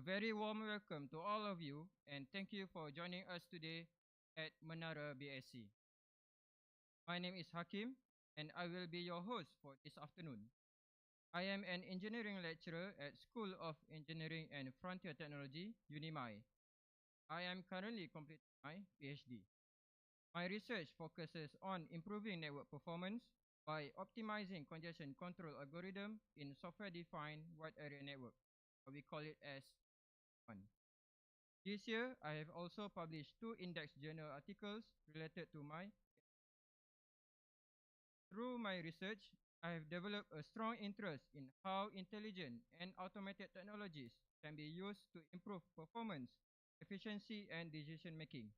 very warm welcome to all of you, and thank you for joining us today at Menara BSC. My name is Hakim, and I will be your host for this afternoon. I am an engineering lecturer at School of Engineering and Frontier Technology, UNIMY. I am currently completing my PhD. My research focuses on improving network performance by optimizing congestion control algorithm in software-defined wide area network, or we call it as one. This year, I have also published two index journal articles related to my. Through my research, I have developed a strong interest in how intelligent and automated technologies can be used to improve performance, efficiency, and decision making.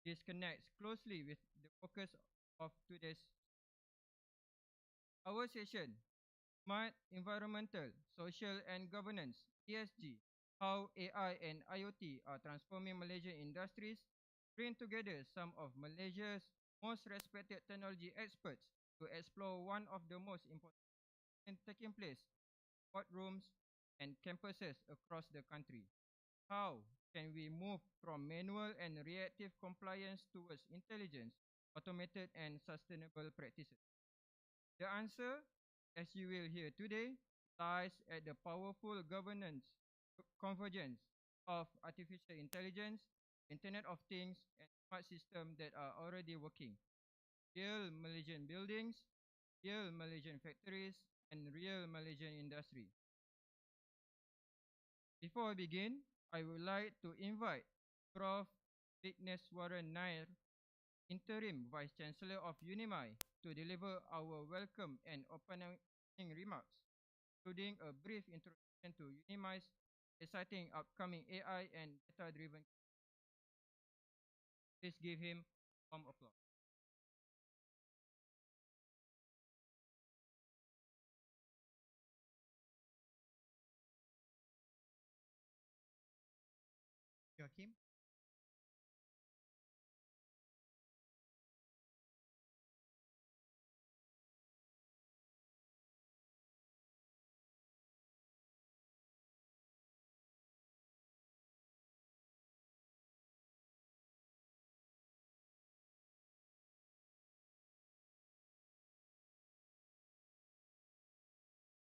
This connects closely with the focus of today's our session, Smart Environmental, Social and Governance, ESG, how AI and IoT are transforming Malaysian industries, bring together some of Malaysia's most respected technology experts to explore one of the most important trends taking place in courtrooms and campuses across the country. How can we move from manual and reactive compliance towards intelligence, automated and sustainable practices? The answer, as you will hear today, lies at the powerful governance convergence of artificial intelligence, Internet of Things, and smart systems that are already working. Real Malaysian buildings, real Malaysian factories, and real Malaysian industry. Before I begin, I would like to invite Prof. Vigneswaran Nair, Interim Vice Chancellor of UNIMY, to deliver our welcome and opening remarks, including a brief introduction to UNIMY's exciting upcoming AI and data-driven. Please give him warm applause. Joachim.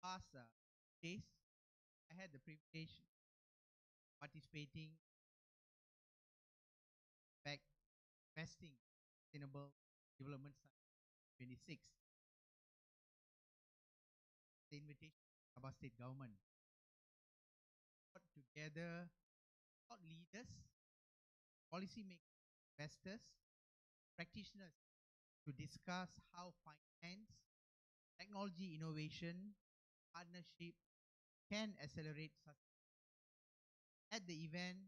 Past days, I had the privilege participating back investing sustainable development summit 26, the invitation of our state government brought together thought leaders, policymakers, investors, practitioners to discuss how finance, technology innovation, partnership can accelerate such. At the event,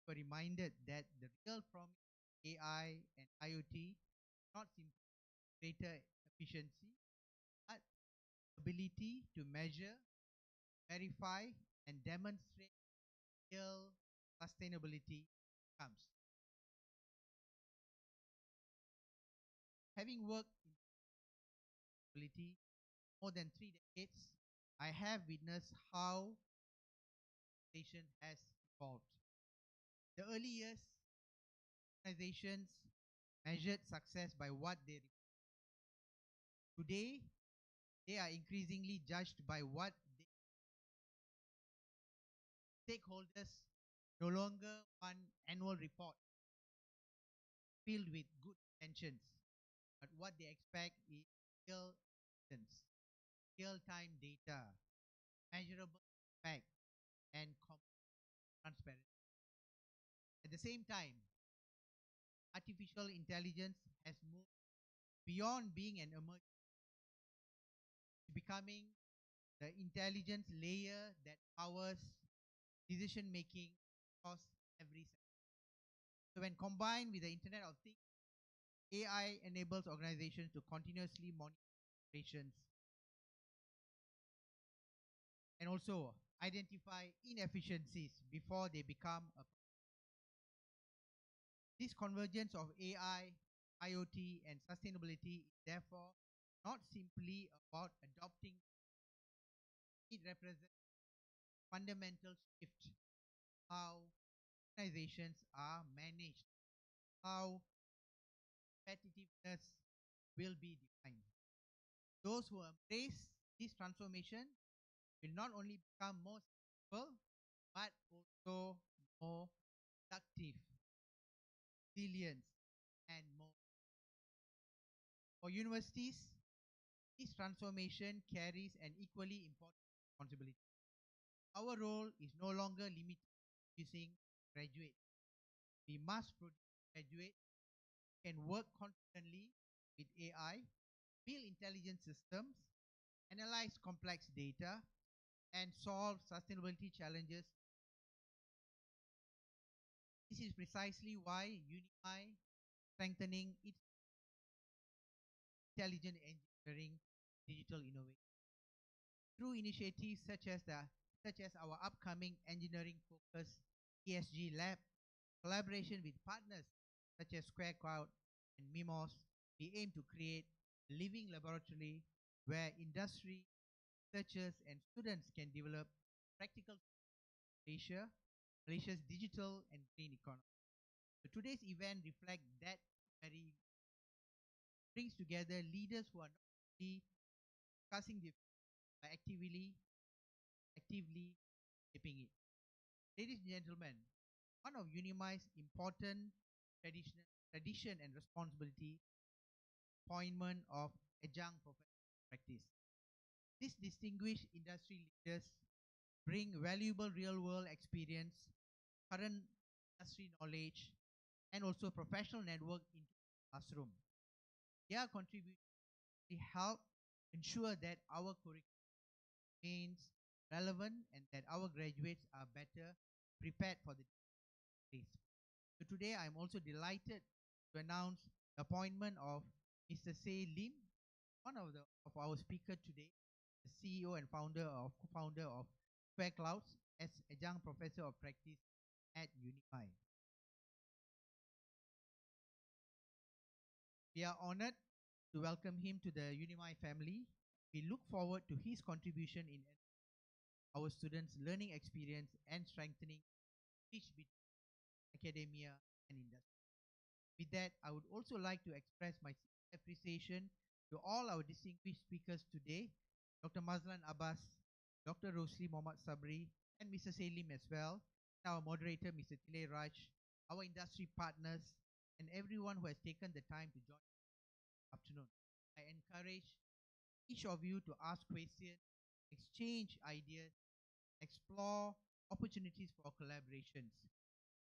we were reminded that the real promise of AI and IoT not simply greater efficiency, but ability to measure, verify, and demonstrate real sustainability comes. Having worked in sustainability more than 3 decades, I have witnessed how organization has evolved. The early years, organizations measured success by what they today they are increasingly judged by what stakeholders no longer want annual report filled with good intentions, but what they expect is real evidence, real-time data, measurable impact, and transparency. At the same time, artificial intelligence has moved beyond being an emerging to becoming the intelligence layer that powers decision making across every sector. So when combined with the Internet of Things, AI enables organizations to continuously monitor operations and also identify inefficiencies before they become a problem. This convergence of AI, IoT, and sustainability is therefore not simply about adopting, it represents a fundamental shift how organizations are managed, how competitiveness will be defined. Those who embrace this transformation will not only become more successful, but also more productive, resilient, and more. For universities, this transformation carries an equally important responsibility. Our role is no longer limited to producing graduates. We must produce graduates who can work confidently with AI, build intelligent systems, analyze complex data, and solve sustainability challenges. This is precisely why UNIMY strengthening its intelligent engineering digital innovation through initiatives such as our upcoming engineering focused ESG lab, collaboration with partners such as Square Cloud and MIMOS. We aim to create a living laboratory where industry, researchers, and students can develop practical Malaysia, Malaysia's digital and green economy. So today's event reflects that very brings together leaders who are not only discussing the but actively shaping it. Ladies and gentlemen, one of UNIMY's important tradition and responsibility appointment of adjunct professor of practice. These distinguished industry leaders bring valuable real-world experience, current industry knowledge, and also professional network into the classroom. Their contribution help ensure that our curriculum remains relevant and that our graduates are better prepared for the days. So today I'm also delighted to announce the appointment of Mr. Say Lim, one of our speaker today, the CEO and co-founder of Square Clouds as adjunct professor of practice at UNIMY. We are honored to welcome him to the UNIMY family. We look forward to his contribution in our students' learning experience and strengthening bridge between academia and industry. With that, I would also like to express my appreciation to all our distinguished speakers today, Dr. Mazlan Abbas, Dr. Rosli Mohammad Sabri, and Mr. Selim as well, and our moderator, Mr. Tile Raj, our industry partners, and everyone who has taken the time to join this afternoon. I encourage each of you to ask questions, exchange ideas, explore opportunities for collaborations.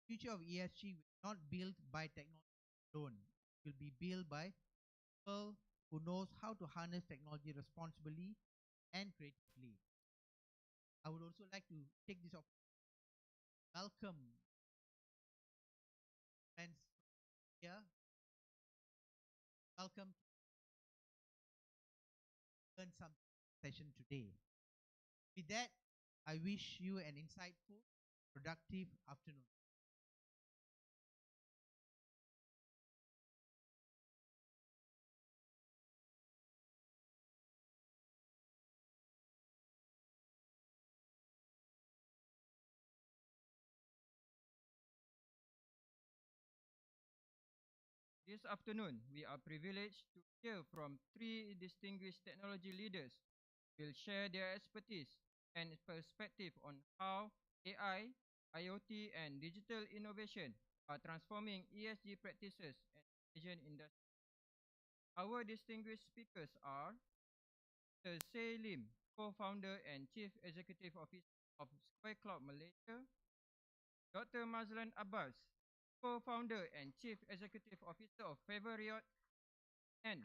Future of ESG will not built by technology alone. It will be built by people who knows how to harness technology responsibly and creatively. I would also like to take this opportunity to welcome friends here. Welcome to learn some session today. With that, I wish you an insightful, productive afternoon. This afternoon, we are privileged to hear from three distinguished technology leaders who will share their expertise and perspective on how AI, IoT, and digital innovation are transforming ESG practices and Asian industry. Our distinguished speakers are Mr. Say Lim, co-founder and chief executive officer of Square Cloud Malaysia, Dr. Mazlan Abbas, co-founder and chief executive officer of Favor Riot, and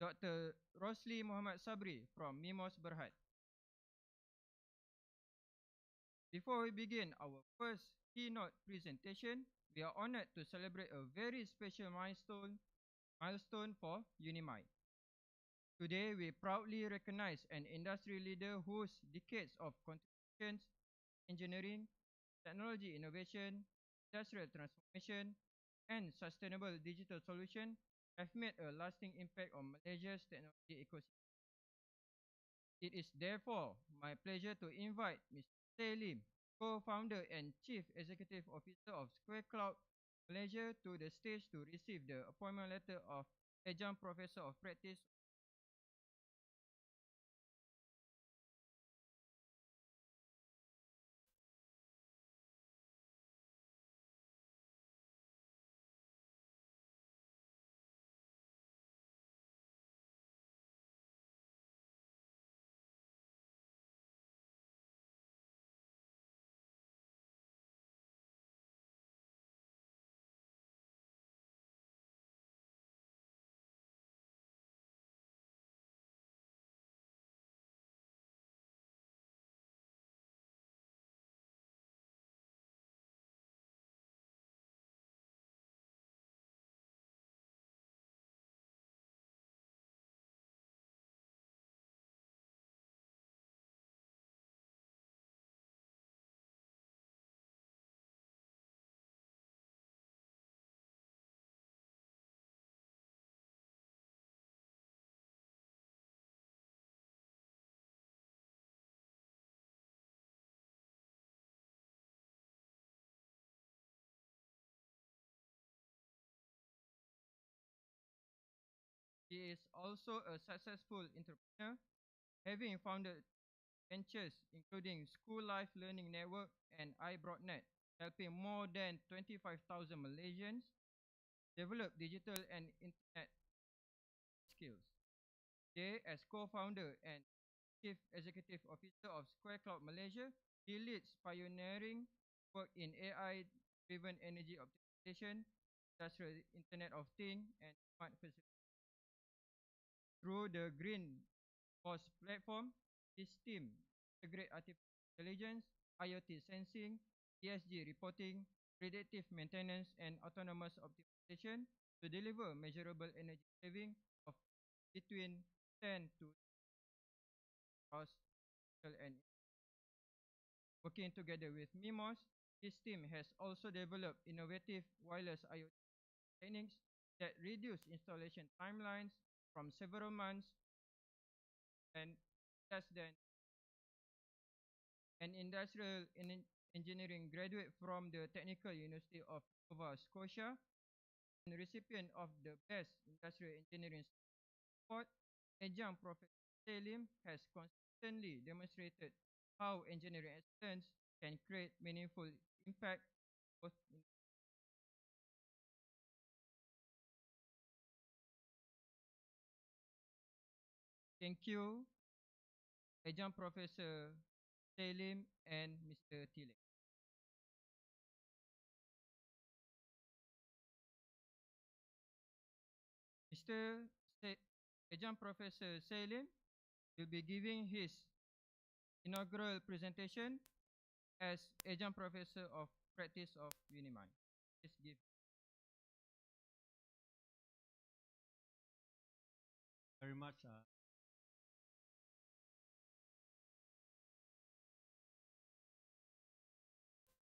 Dr. Rosli Mohammad Sabri from Mimos Berhad. Before we begin our first keynote presentation, we are honored to celebrate a very special milestone for UNIMY. Today, we proudly recognize an industry leader whose decades of contributions, engineering, technology innovation, industrial transformation, and sustainable digital solution have made a lasting impact on Malaysia's technology ecosystem. It is therefore my pleasure to invite Mr. Tay Lim co-founder and chief executive officer of Square Cloud Malaysia, to the stage to receive the appointment letter of adjunct professor of practice. He is also a successful entrepreneur, having founded ventures including School Life Learning Network and iBroadNet, helping more than 25,000 Malaysians develop digital and internet skills. Today, as co-founder and chief executive officer of Square Cloud Malaysia, he leads pioneering work in AI-driven energy optimization, industrial Internet of Things, and smart facilities. Through the Green Force platform, this team integrate artificial intelligence, IoT sensing, ESG reporting, predictive maintenance, and autonomous optimization to deliver measurable energy saving of between 10 to cost and working together with MIMOS. This team has also developed innovative wireless IoT techniques that reduce installation timelines from several months and less than an engineering graduate from the Technical University of Nova Scotia and recipient of the Best Industrial Engineering Award. Adjunct Professor Selim has consistently demonstrated how engineering excellence can create meaningful impact both in. Thank you, Adjunct Professor Selim and Mr. Tile. Mr. Adjunct Professor Selim will be giving his inaugural presentation as Adjunct Professor of Practice of UNIMY. Please give. Very much.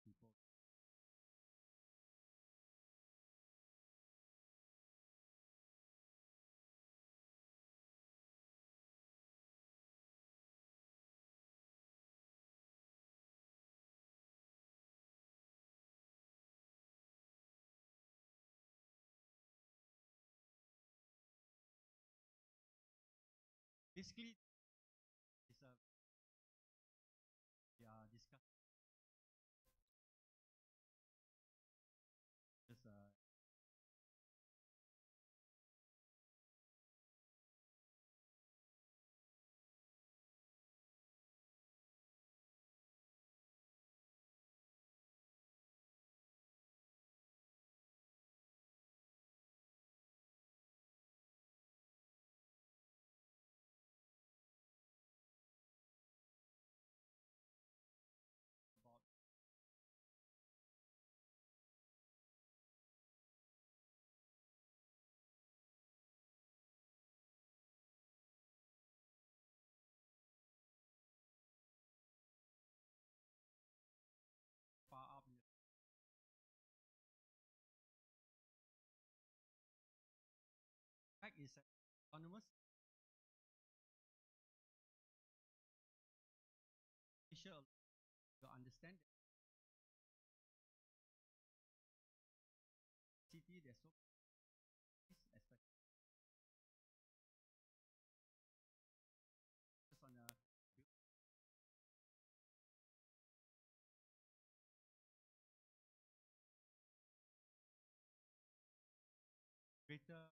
People. Basically, is we are discussing this about far up in the fact is autonomous. Malaysia to understand that so especially on a greater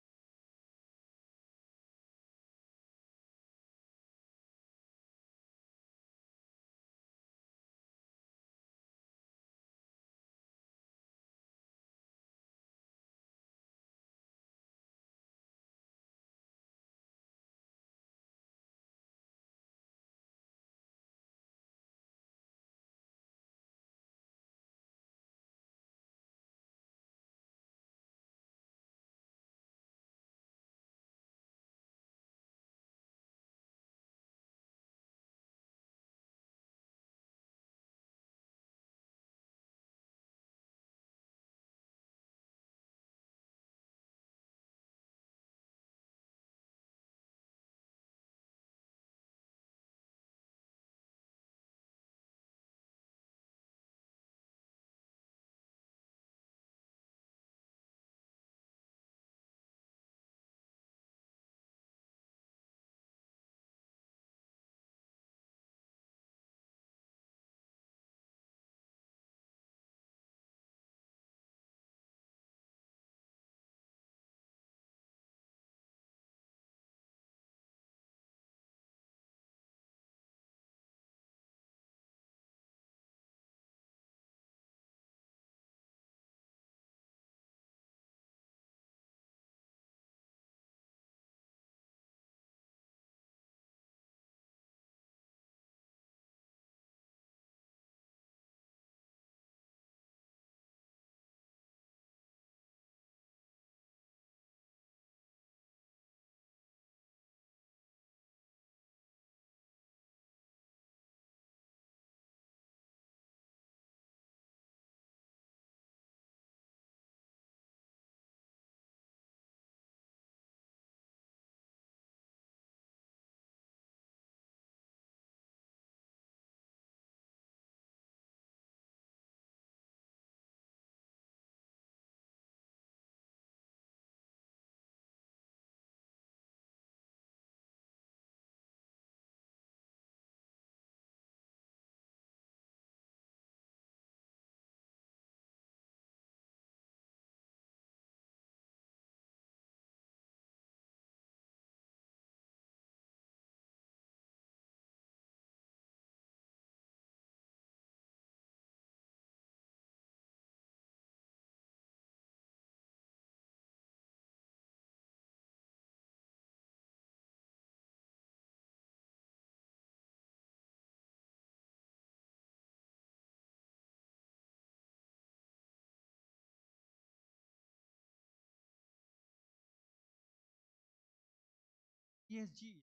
ESG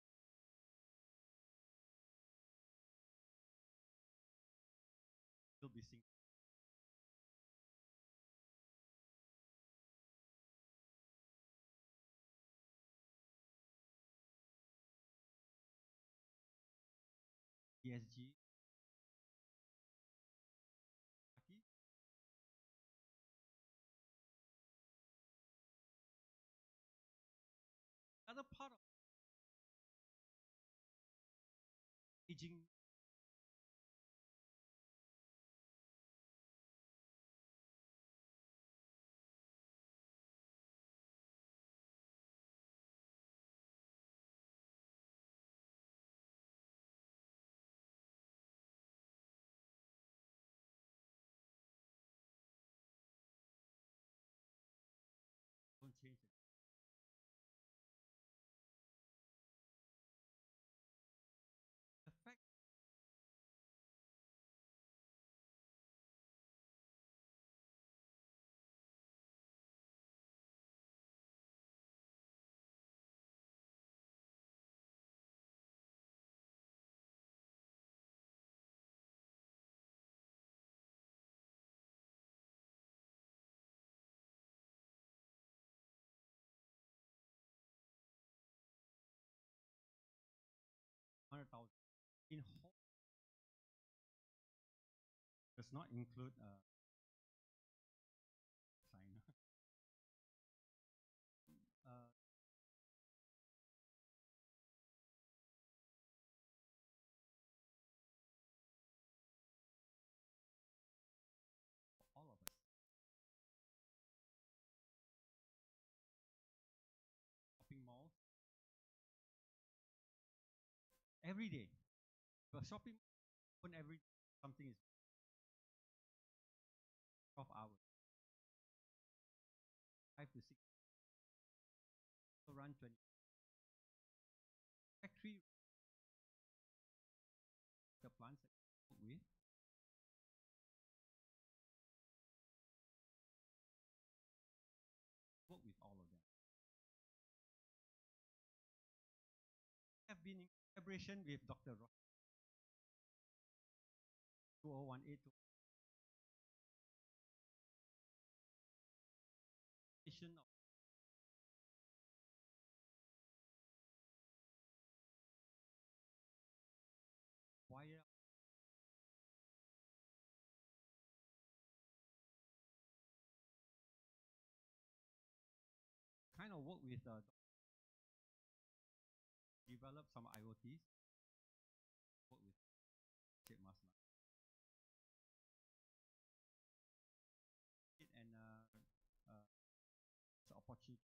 will be seen. ESG another part of aging don't change it. The fact 100,000 in whole does not include China. every day. But shopping open every something is 12 hours, 5 to 6. So run 20. Factory, the plants that you work with all of them. Have been in collaboration with Dr. Ross 2018 to of wire kind of work with develop some IoTs, work with Sheikh Masla. And it's an opportunity.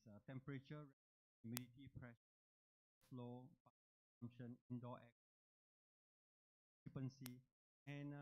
Is temperature, humidity, pressure, flow, function, indoor air occupancy, and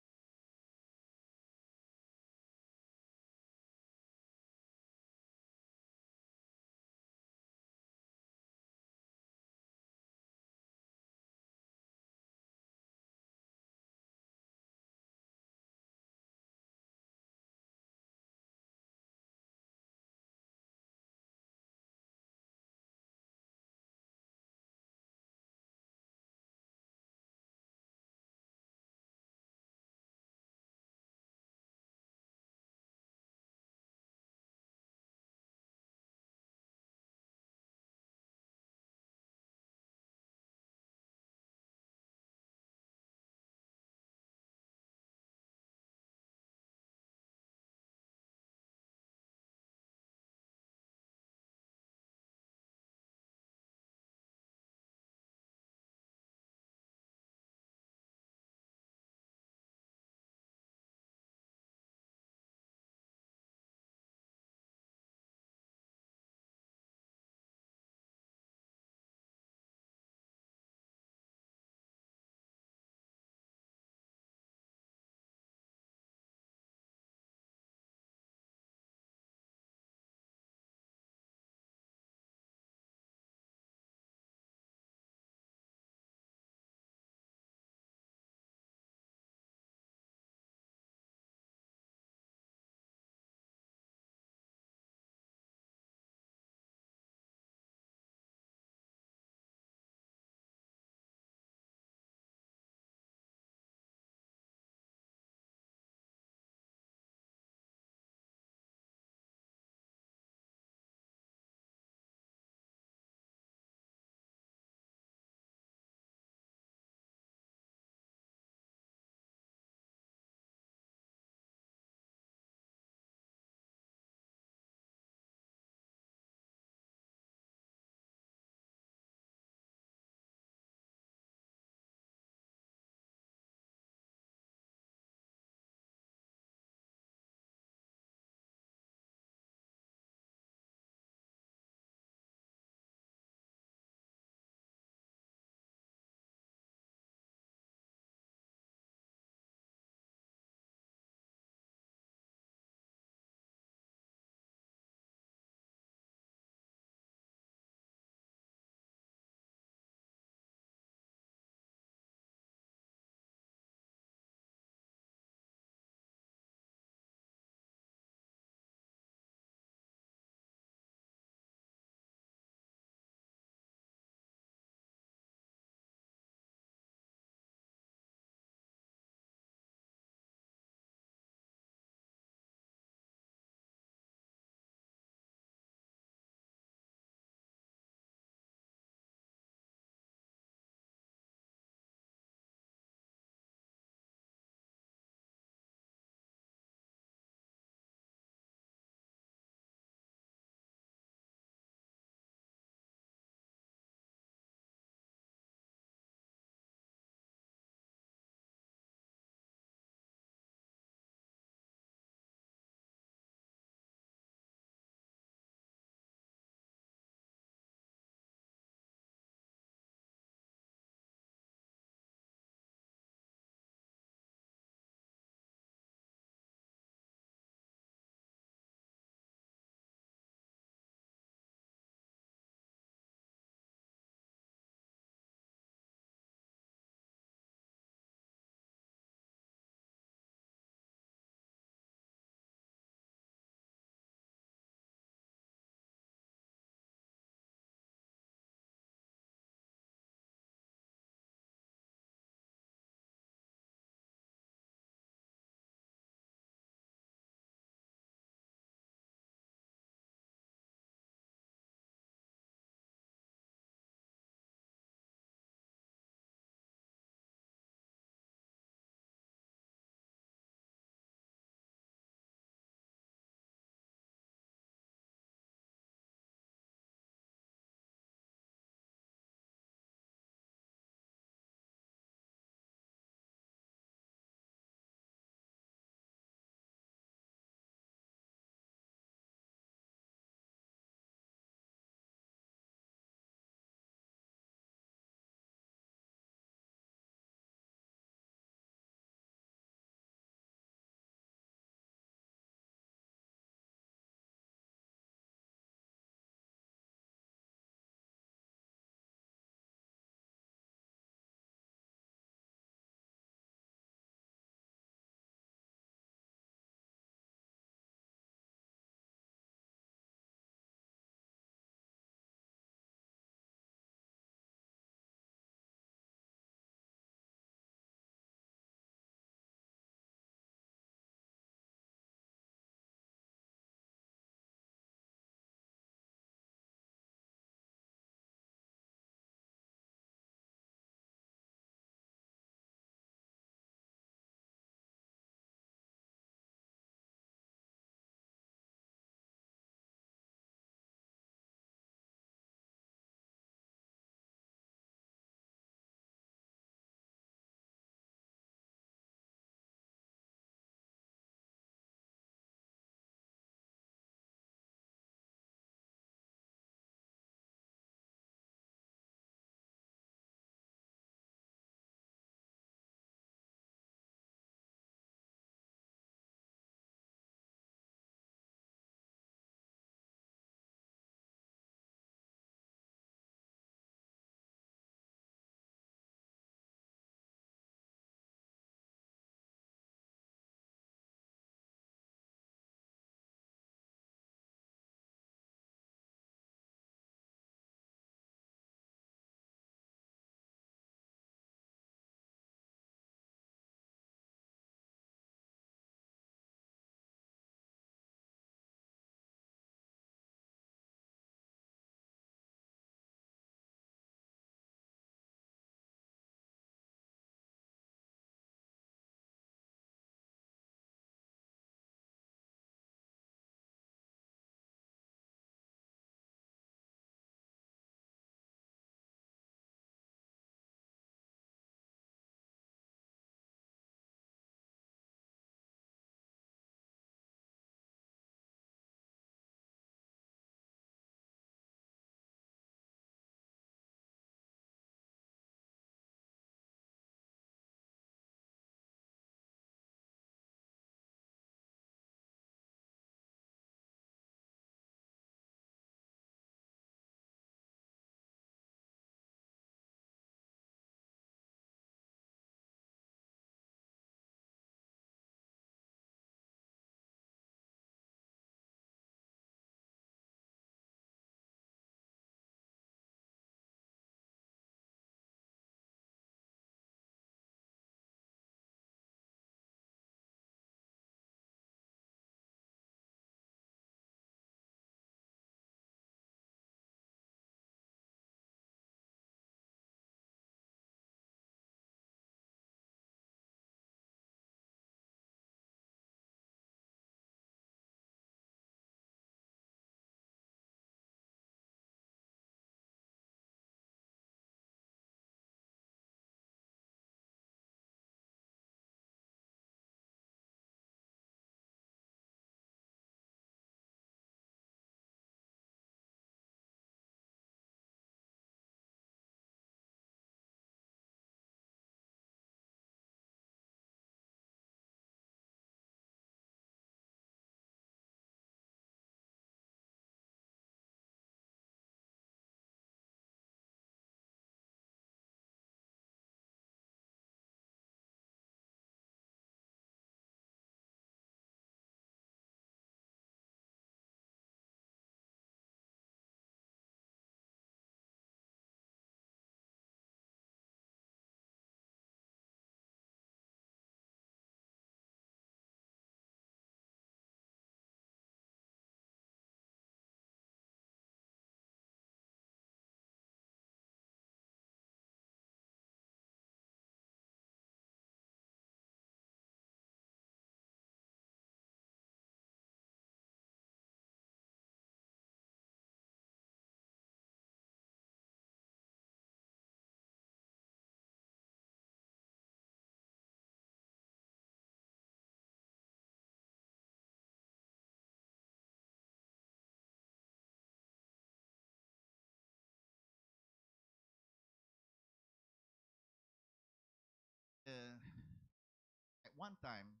one time,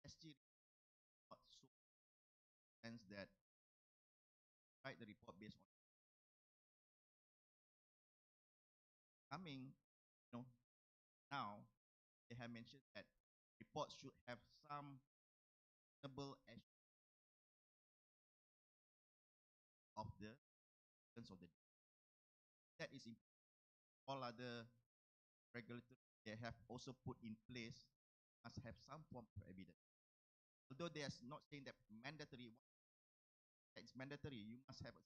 SG report so sense that write the report based on coming, now they have mentioned that reports should have some double edge of the sense of the that is important. All other regulatory they have also put in place must have some form of evidence. Although they are not saying that mandatory, it's mandatory, you must have a,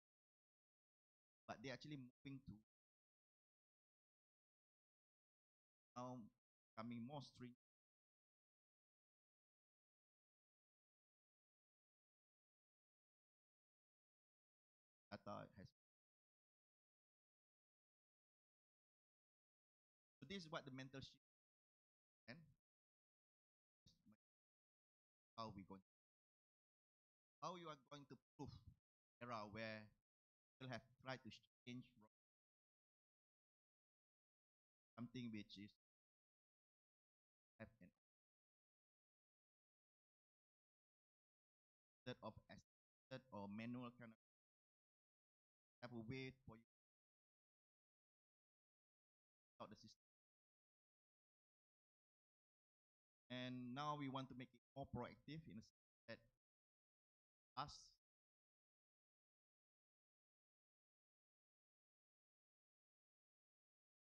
but they're actually moving to now becoming more stringent. Data has. So this is what the mental shift and how we going, how you are going to prove era where people have tried to change from something which is have an set of assisted or manual kind of have a way for you out the system. And now we want to make it more proactive in a sense that us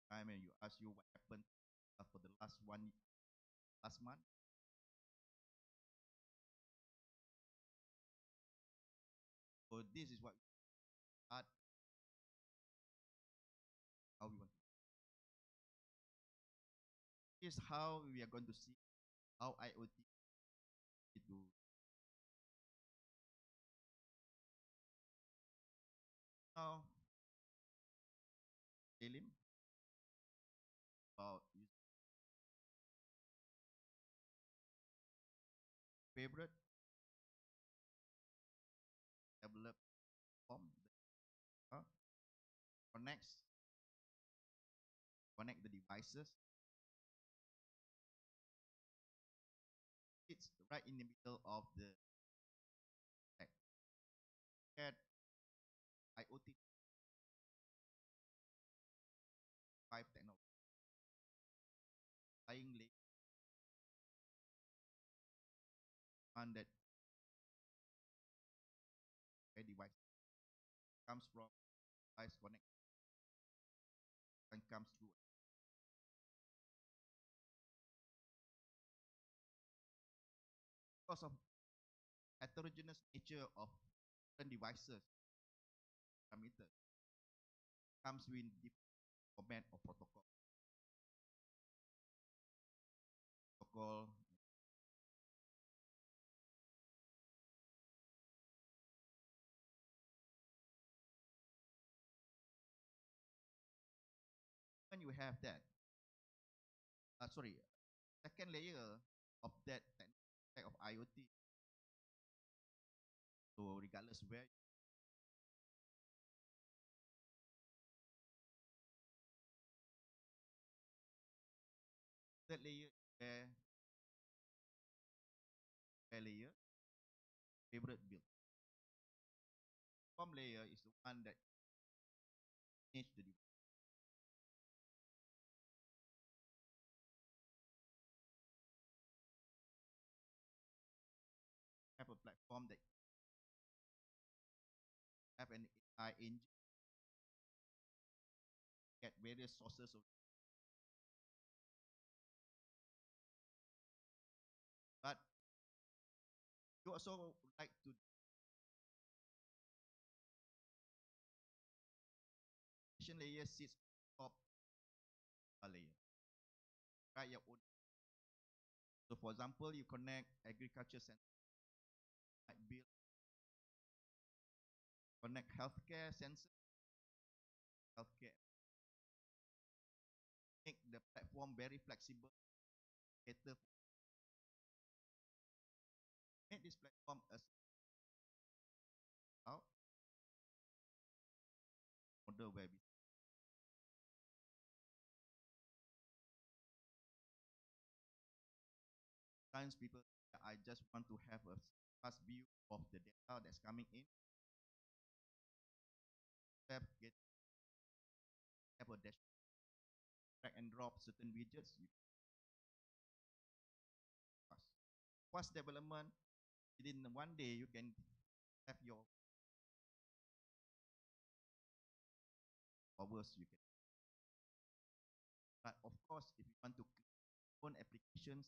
time and you ask you what happened for the last month. So this is what we start how we want to. This is how we are going to see how IoT to now tell him about his favorite develop form uh, connects connect the devices. It's right in the middle of the stack. At IoT 5 technology, flying lake, one that a device comes from device connect and comes through. Because of heterogeneous nature of different devices, parameter comes with different format of protocol. Protocol when you have that, sorry, second layer of that type of IoT. So regardless where that layer, where layer, favorite build. Form layer is the one that manage the device. Have a platform that have an AI engine, get various sources of, but you also like to layer sits top a layer. Write your own. So for example, you connect agriculture center, might build connect healthcare sensor, healthcare. Make the platform very flexible, cater for make this platform as out model where we Sometimes people, I just want to have a fast view of the data that's coming in. Have a dash, drag and drop certain widgets. Fast development, within one day you can have your powers you can. But of course, if you want to create own applications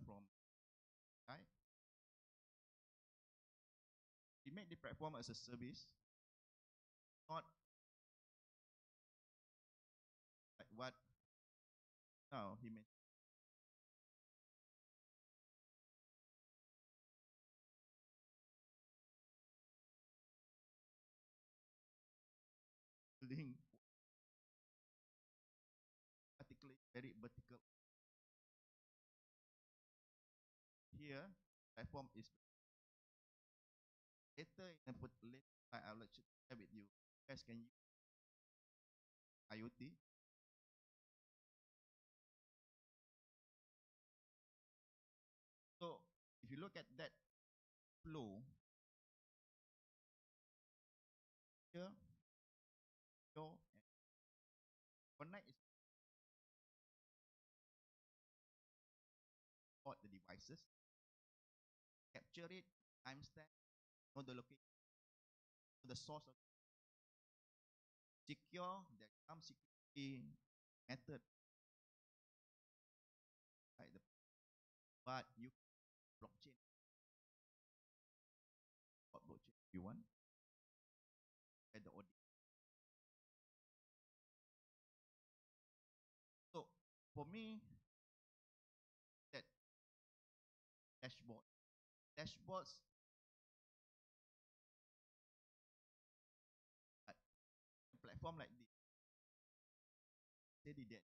from right, we make the platform as a service, not like what now he mentioned. Building particularly very vertical. Here, platform is later in put later I'll let you share with you. You guys can use IoT. So if you look at that flow here, your connect is about the devices, capture it, timestamp, know the location, know the source of secure, there are some security method, right? But you blockchain, what blockchain you want, at the audit. So for me, that dashboards, a platform like this, steady that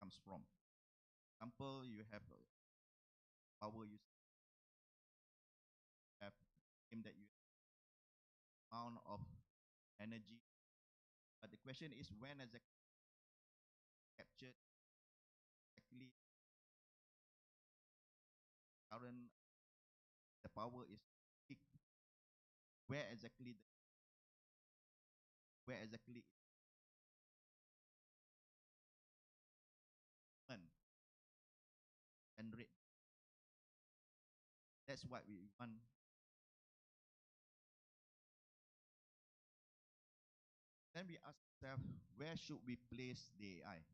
comes from. Example, you have power use, have claim that you amount of energy. But the question is when exactly captured exactly current the power is peak, where exactly the, where exactly it and rate. That's what we want. Then we ask ourselves, where should we place the AI?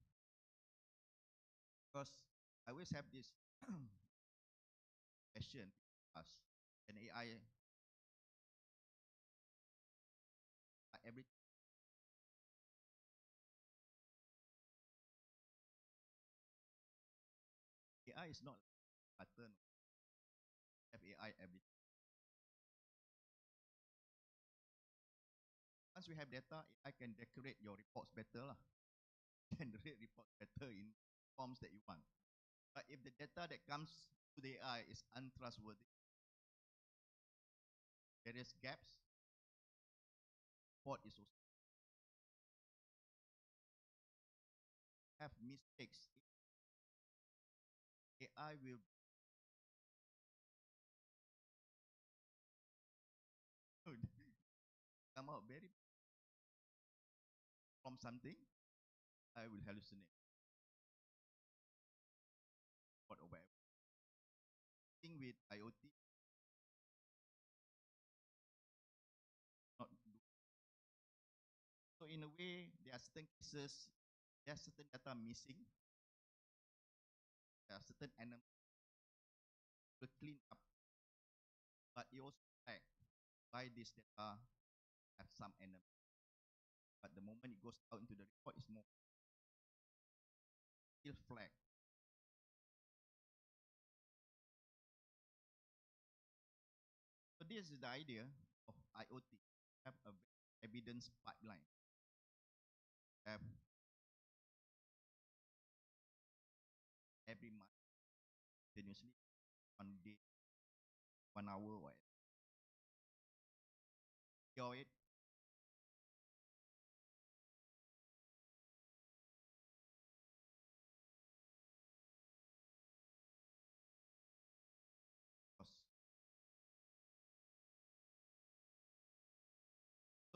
Because I always have this question us an AI every AI is not a pattern have AI every once we have data, AI can decorate your reports better lah. Generate reports better in forms that you want. But if the data that comes to the AI is untrustworthy, there is gaps, report is also have mistakes. AI will come out very from something. I will hallucinate. What or whatever. Thing with IoT, not do. So in a way, there are certain cases, there are certain data missing, there are certain animals to clean up, but it also flag by this data have some animals. But the moment it goes out into the report, it's more still flag. So this is the idea of IoT. Have a evidence pipeline. Have every month, continuously, 1 day, 1 hour, whatever. Cure it.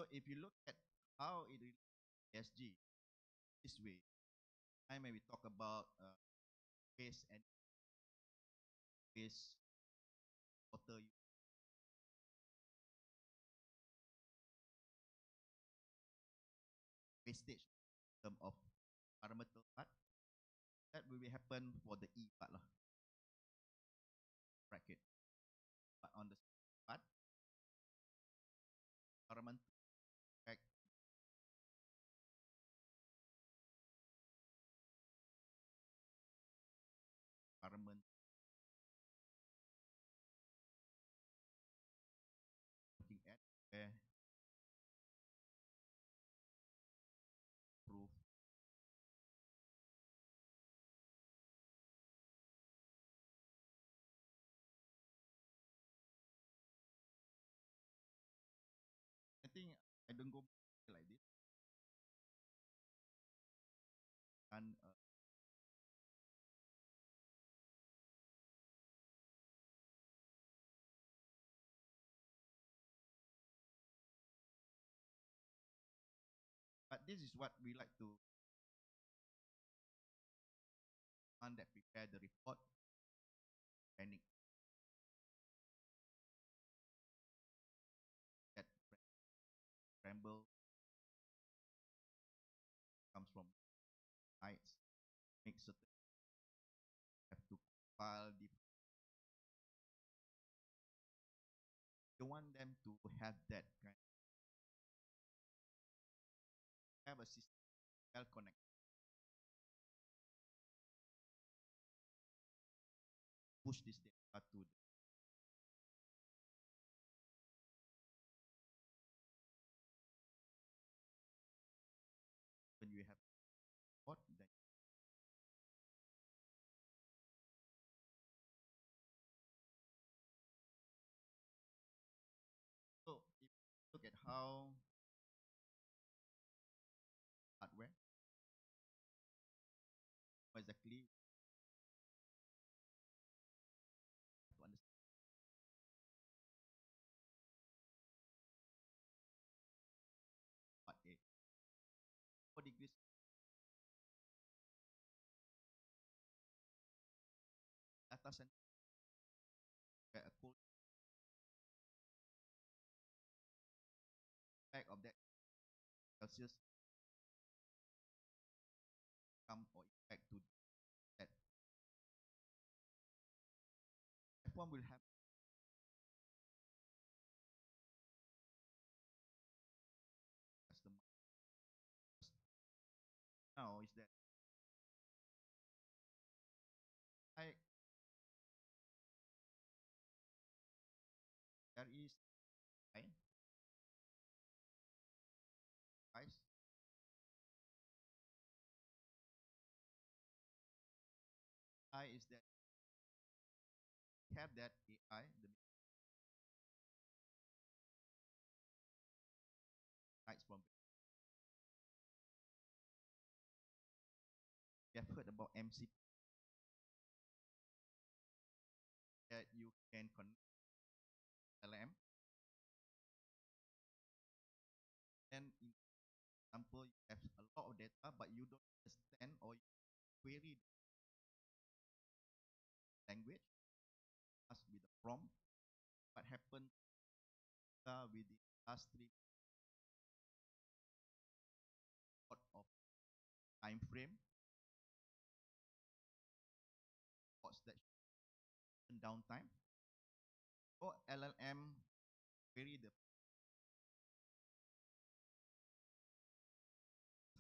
So if you look at how it relates to ESG this way, time when we talk about waste and waste water wastage in terms of environmental part, that will be happen for the E part lah, bracket. But on the part, environmental impact, environment, looking at where proof. I think I don't go like this. And but this is what we like to one that prepare the report, planning that scramble comes from heights, make certain have to file the you want them to have that kind have a system well connected, push this data to the, when you have report, then so if you look at how hardware exactly to understand what a 4 degrees data center where a cold back of that Celsius come or impact to that F1 will have customer now is that I there is I price I is that have that AI the rights from you have heard about MCP that you can connect LM and in example you have a lot of data but you don't understand or you query the language must be the prompt what happened within last 3 of time frame what's that downtime or LLM query the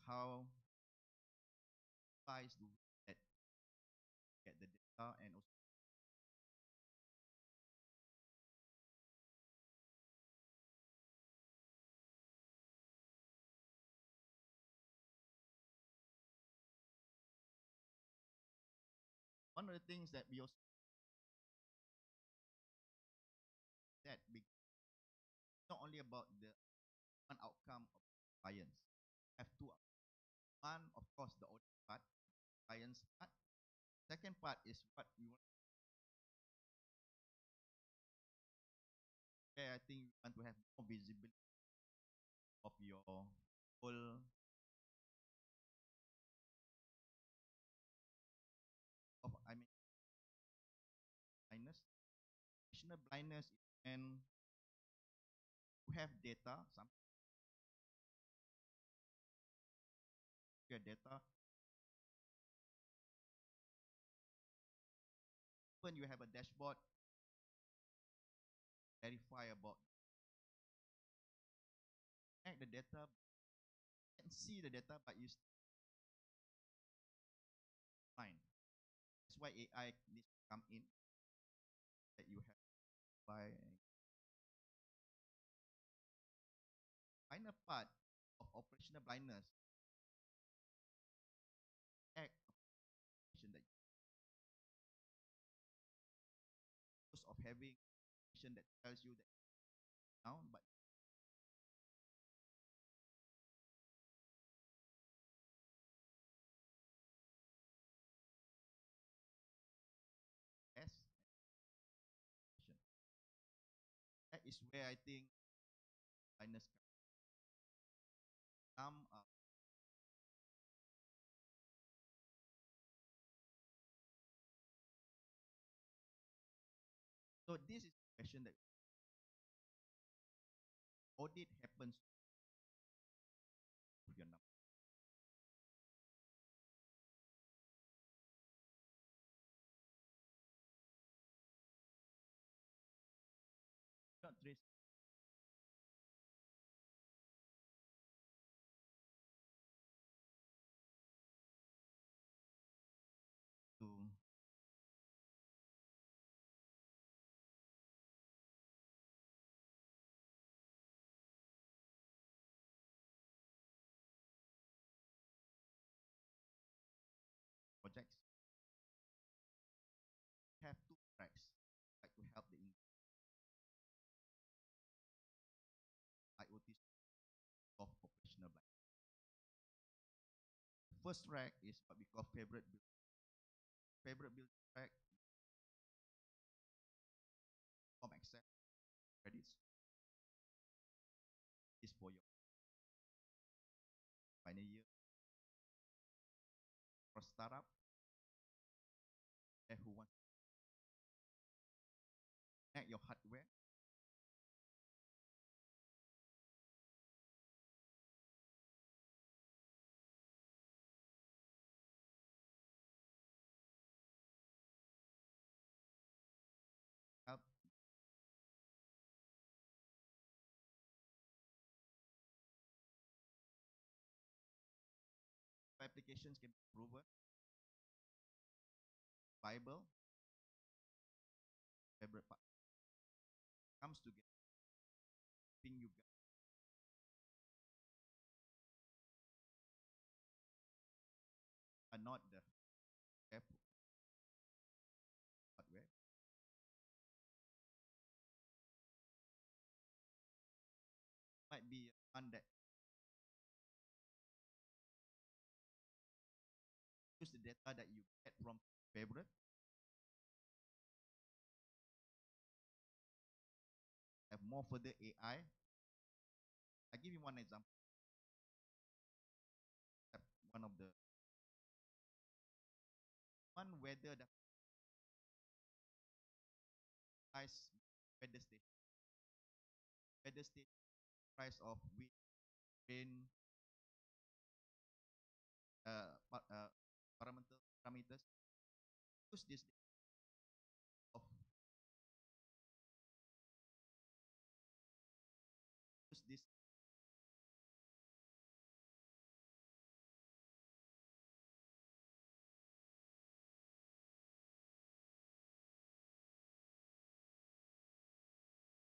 how size do we get the data and also one of the things that we also that big not only about the one outcome of clients have two one of course the audit part clients part second part is what we want I think we want to have more visibility of your whole of I mean blindness. Operational blindness is when you have data, some your data, when you have a dashboard, verify about the data, you can see the data, but you still find. That's why AI needs to come in. That you have by final part of operational blindness, act operation that use of having information that tells you that now, but as action. That is where I think blindness come up. So this is the question that audit happens with your number. Not trace to projects. Have two tracks like to help the IoT of operational blind. The first track is what we call favorite build. Favorite build track from access credits is for your final year for startup who want to connect your hardware. Help applications can be proven, viable, favorite part comes together, thing you got are not the Apple hardware. Might be one that use the data that you get from favorite, have more further AI. I give you one example. One of the one weather the price weather station price of wind, rain, environmental parameters. Use this of use this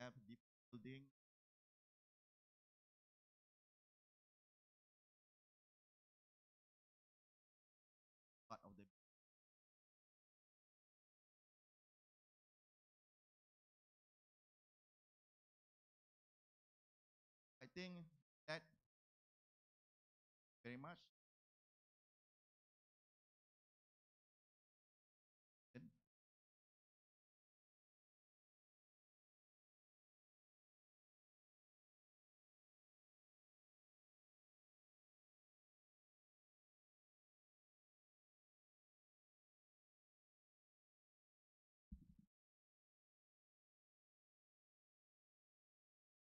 have deep building part of the. I think that very much.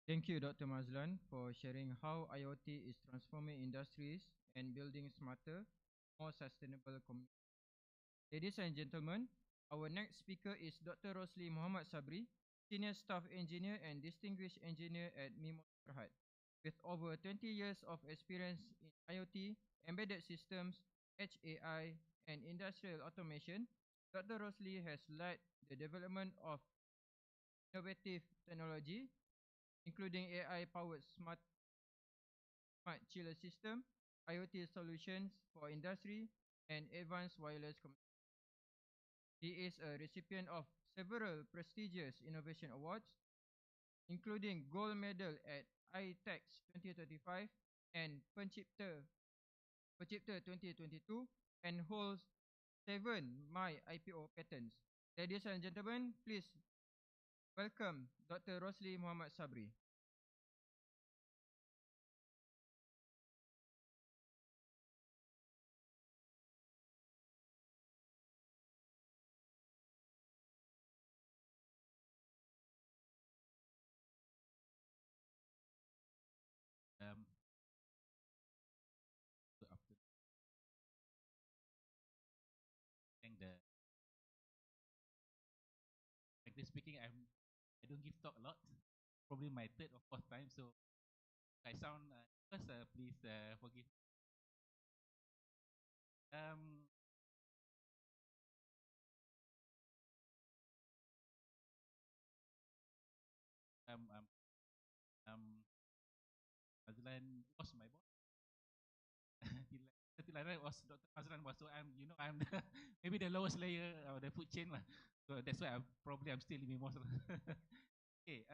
Thank you, Dr. Mazlan, for sharing how IoT is transforming industries and building smarter, more sustainable communities. Ladies and gentlemen, our next speaker is Dr. Rosli Muhammad Sabri, Senior Staff Engineer and Distinguished Engineer at Mimos Berhad. With over 20 years of experience in IoT, embedded systems, edge AI, and industrial automation, Dr. Rosli has led the development of innovative technology, including AI-powered smart chiller system, IoT solutions for industry, and advanced wireless communication. He is a recipient of several prestigious innovation awards, including gold medal at iTech 2025 and Pencipta 2022, and holds 7 My IPO patents. Ladies and gentlemen, please welcome Dr. Rosli Muhammad Sabri. Um, Good afternoon. Thank the frankly speaking, I don't give talk a lot. Probably my third or fourth time, so if I sound nervous, please forgive. Um, um, um, um, Azlan was my boss. Till I was Dr. Azlan was, so I'm the, maybe the lowest layer of the food chain lah. So that's why I'm still in most. Okay.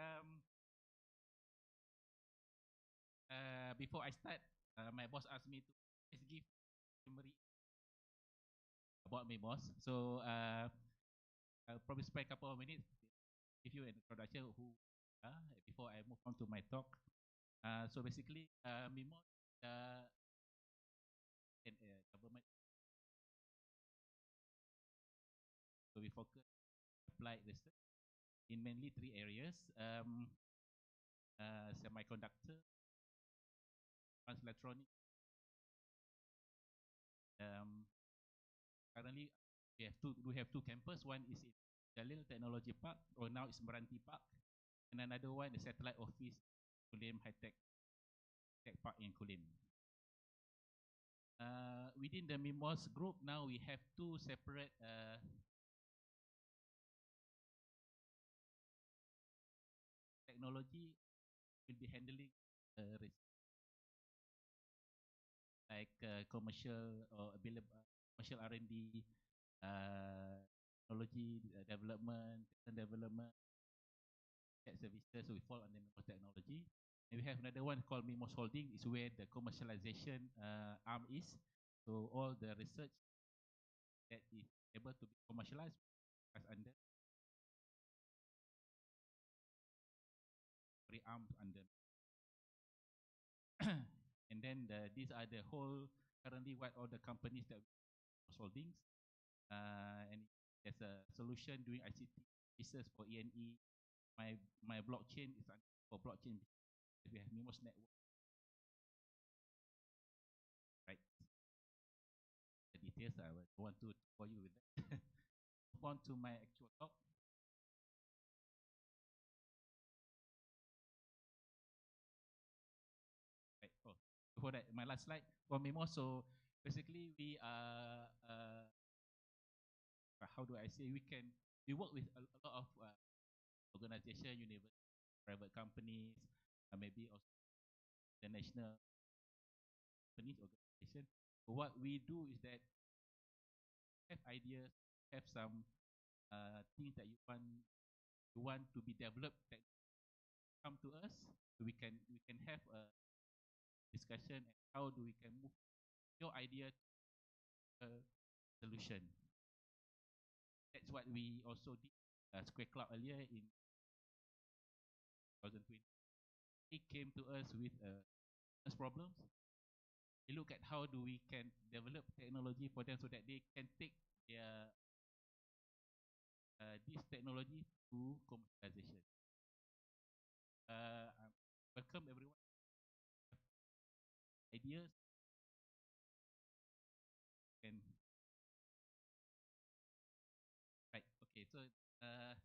Before I start, my boss asked me to just give summary about my boss. So I'll probably spend a couple of minutes give you an introduction who before I move on to my talk. So basically, Mimo and government. So we focus applied research in mainly three areas: semiconductor, advanced electronic. Um, Currently, we have two campus. One is in Jalil Technology Park, or now it's Meranti Park, and another one is satellite office, Kulim High Tech Park in Kulim. Within the Mimos group, now we have two separate technology will be handling risk, like commercial or commercial R&D, technology development, development, tech services. So we fall under Mimos technology. And we have another one called Mimos Holding, is where the commercialization arm is. So all the research that is able to be commercialized as under armed under. And then these are the whole currently what all the companies that Mimos Holdings, and there's a solution doing ICT business for ENE. My blockchain is for blockchain. We have Mimos network, right? The details I don't want to bore you with that. Move on to my actual talk. Right. Oh, before that, my last slide for Mimos. So basically, we are how do I say, we work with a lot of organization, university, private companies, maybe also international companies, organization. So what we do is that have ideas, have some things that you want to be developed, that come to us, so we can have a discussion and how do we can move your idea to a solution. That's what we also did Square Club earlier in 2020. He came to us with problems. We look at how do we can develop technology for them so that they can take their this technology to commercialization. welcome everyone ideas and right. Okay, so uh,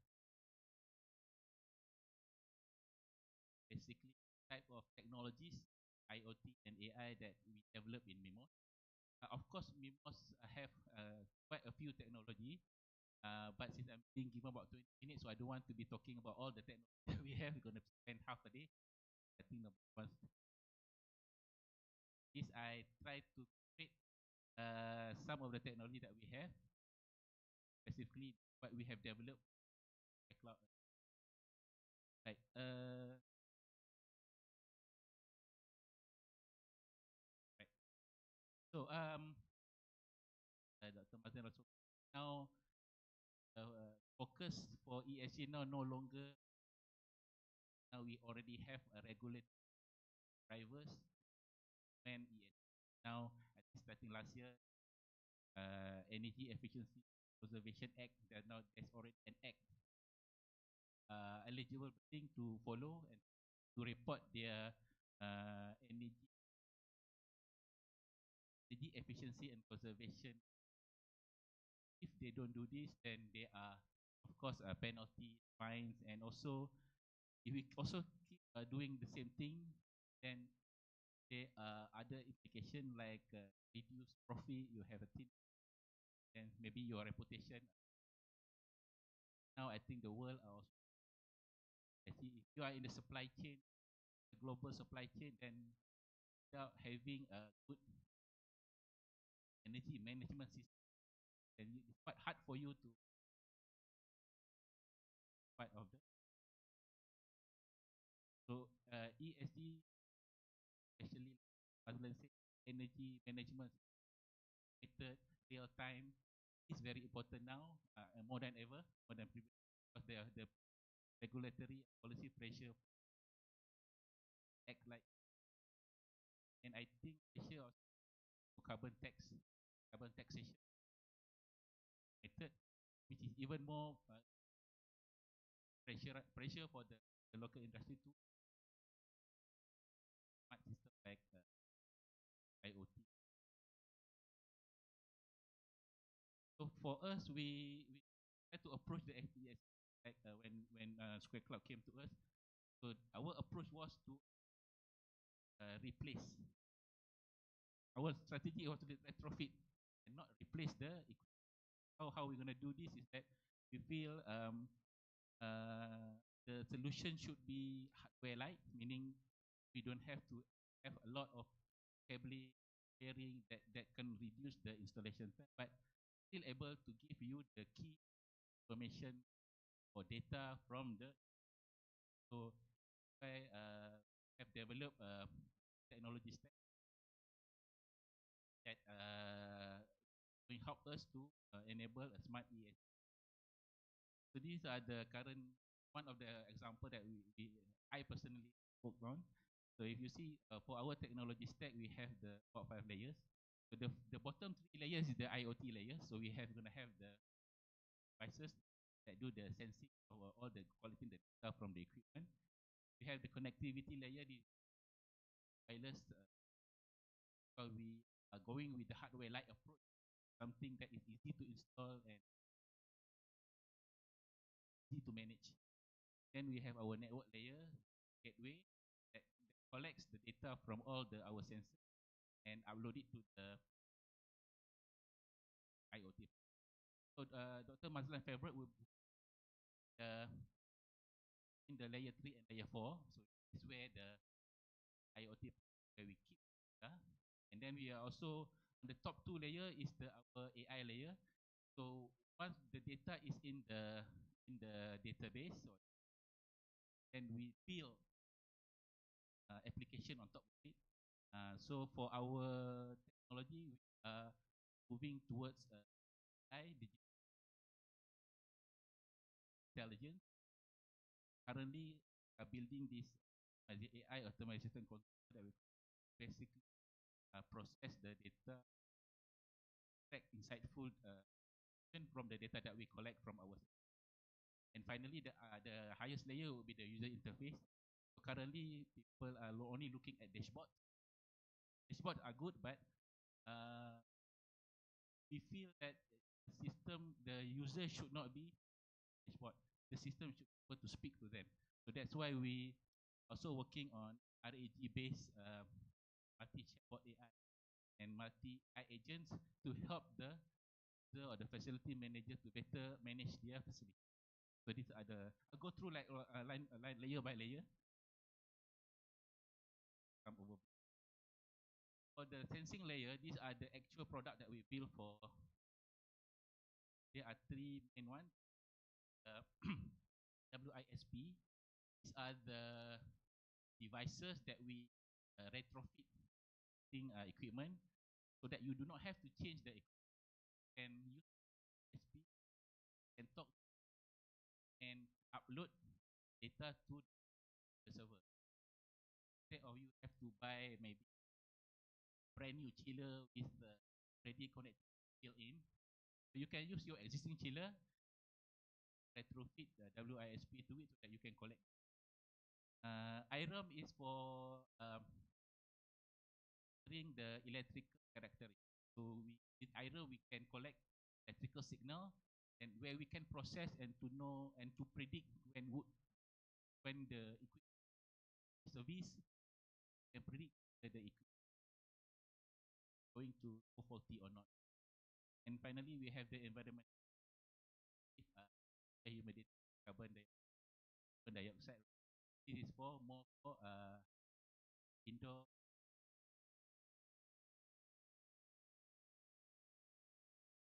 basically type of technologies, IoT and AI that we develop in Mimos. Of course, Mimos have quite a few technology, but since I'm being given about 20 minutes, so I don't want to be talking about all the technology that we have. We're going to spend half a day. I think once this, I try to create some of the technology that we have, specifically what we have developed, cloud, right? Right. So Dr. Martin also now focus for ESG now no longer. Now we already have a regulated drivers when ESG. Now I think starting last year, Energy Efficiency Conservation Act. There's already an act eligible thing to follow and to report their energy efficiency and conservation. If they don't do this, then there are, of course, penalty, fines, and also if we also keep doing the same thing, then there are other implications like reduced profit. You have a team, and maybe your reputation. Now I think the world are also. I see if you are in the supply chain, the global supply chain, then without having a good energy management system, then it's quite hard for you to part of the. So ESG, especially as let's say energy management method, real time, is very important now, more than ever, more than previous, because the regulatory policy pressure act like, and I think Malaysia also carbon taxation method, which is even more pressure for the local industry to smart system like IoT. So for us, we try to approach the FPS like when Square Cloud came to us. So our approach was to replace. Our strategy was to retrofit and not replace the equipment. How we're gonna do this is that we feel the solution should be hardware light, meaning we don't have to have a lot of cabling pairing that can reduce the installation time, but still able to give you the key information or data from the. So I have developed a technology stack that will help us to enable a smart ESG. So these are the current one of the example that I personally worked on. So if you see for our technology stack, we have the about 5 layers. So the bottom 3 layers is the IoT layer. So we have gonna have the devices that do the sensing of all the quality data from the equipment. We have the connectivity layer, the wireless. Because we are going with the hardware light approach, something that is easy to install and easy to manage. Then we have our network layer, gateway, that collects the data from all our sensors and upload it to the IoT. So Dr. Mazlan's favorite will be in the layer 3 and layer 4. So this is where the IoT, where we keep data. And then we are also, on the top 2 layer is our AI layer. So once the data is in the database, so then we build application on top of it. So for our technology, we are moving towards AI, digital intelligence. Currently, we are building this AI automation control that will basically process the data, extract insightful from the data that we collect from our. And finally, the highest layer will be the user interface. Currently, people are only looking at dashboard. Dashboards are good, but uh, we feel that the system, the user should not be dashboard. The system should be able to speak to them. So that's why we also working on RAG based multi-chatbot AI and multi-AI agents to help the user or the facility manager to better manage their facility. So these are the, I'll go through like line layer by layer. Come over. For the sensing layer, these are the actual product that we build for. There are three main ones. WISP. These are the devices that we retrofit equipment so that you do not have to change the equipment. You can use WISP, can talk and upload data to the server. Instead of you have to buy maybe brand new chiller with ready connected built in. So you can use your existing chiller, retrofit the WISP to it so that you can collect. IROM is for measuring the electrical characteristics. So with IROM we can collect electrical signal and where we can process and to know and to predict when the equipment service can predict whether the equipment is going to go faulty or not. And finally, we have the environment, humidity, carbon dioxide. This is for more for indoor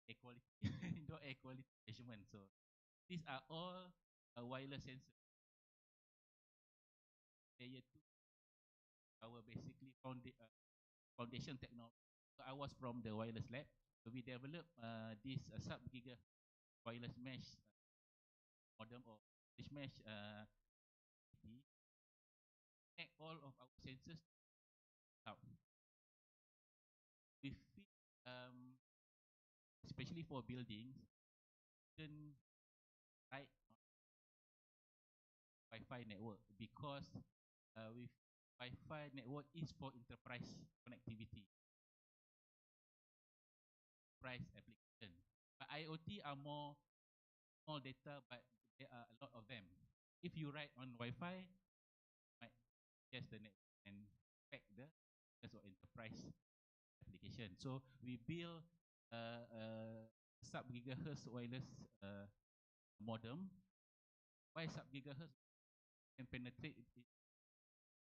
air quality, indoor air quality measurement. So these are all wireless sensors. Layer 2, our basically foundation technology. So I was from the wireless lab. So we developed this sub-gigahertz wireless mesh modem or mesh connect all of our sensors out. We fit, especially for buildings, then right Wi-Fi network because with Wi-Fi network is for enterprise connectivity, price application. But IoT are more small data, but there are a lot of them. If you write on Wi-Fi, might just the network and pack the as or enterprise application. So we build sub-gigahertz wireless modem. Why sub-gigahertz can penetrate it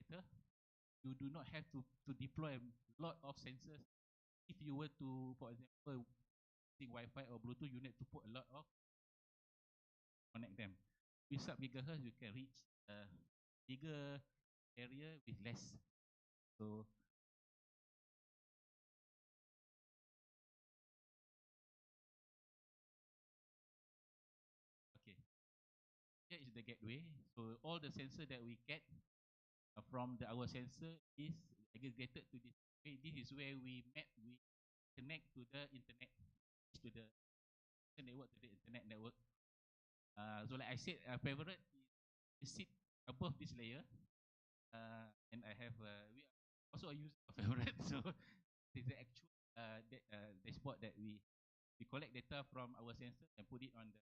better? You do not have to deploy a lot of sensors. If you were to, for example, using Wi-Fi or Bluetooth, you need to put a lot of connect them. With sub-gigahertz, you can reach a bigger area with less. So okay, here is the gateway. So all the sensor that we get from our sensor is aggregated to this way. This is where we connect to the internet, to the network, to the internet network. So like I said, favorite is sit above this layer, and I have we also use a favorite. So this is the actual dashboard that we collect data from our sensor and put it on the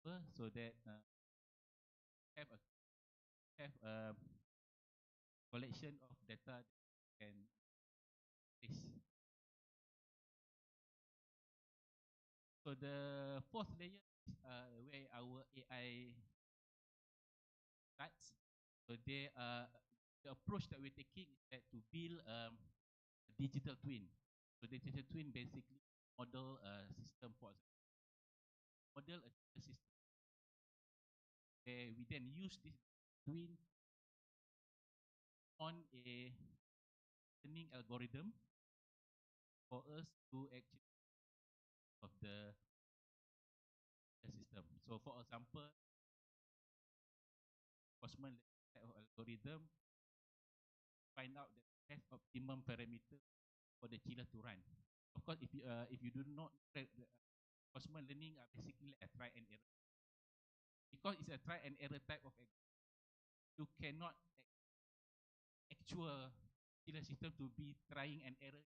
server so that have a collection of data that can trace. So the fourth layer is where our AI starts. So the approach that we're taking is that to build a digital twin. So digital twin basically model a system for model a system where we then use this twin on a learning algorithm for us to actually of the system. So for example, reinforcement algorithm find out the best optimum parameter for the chiller to run. Of course, if you do not reinforcement learning are basically like a try and error because it's a try and error type of you cannot actual chiller system to be trying and error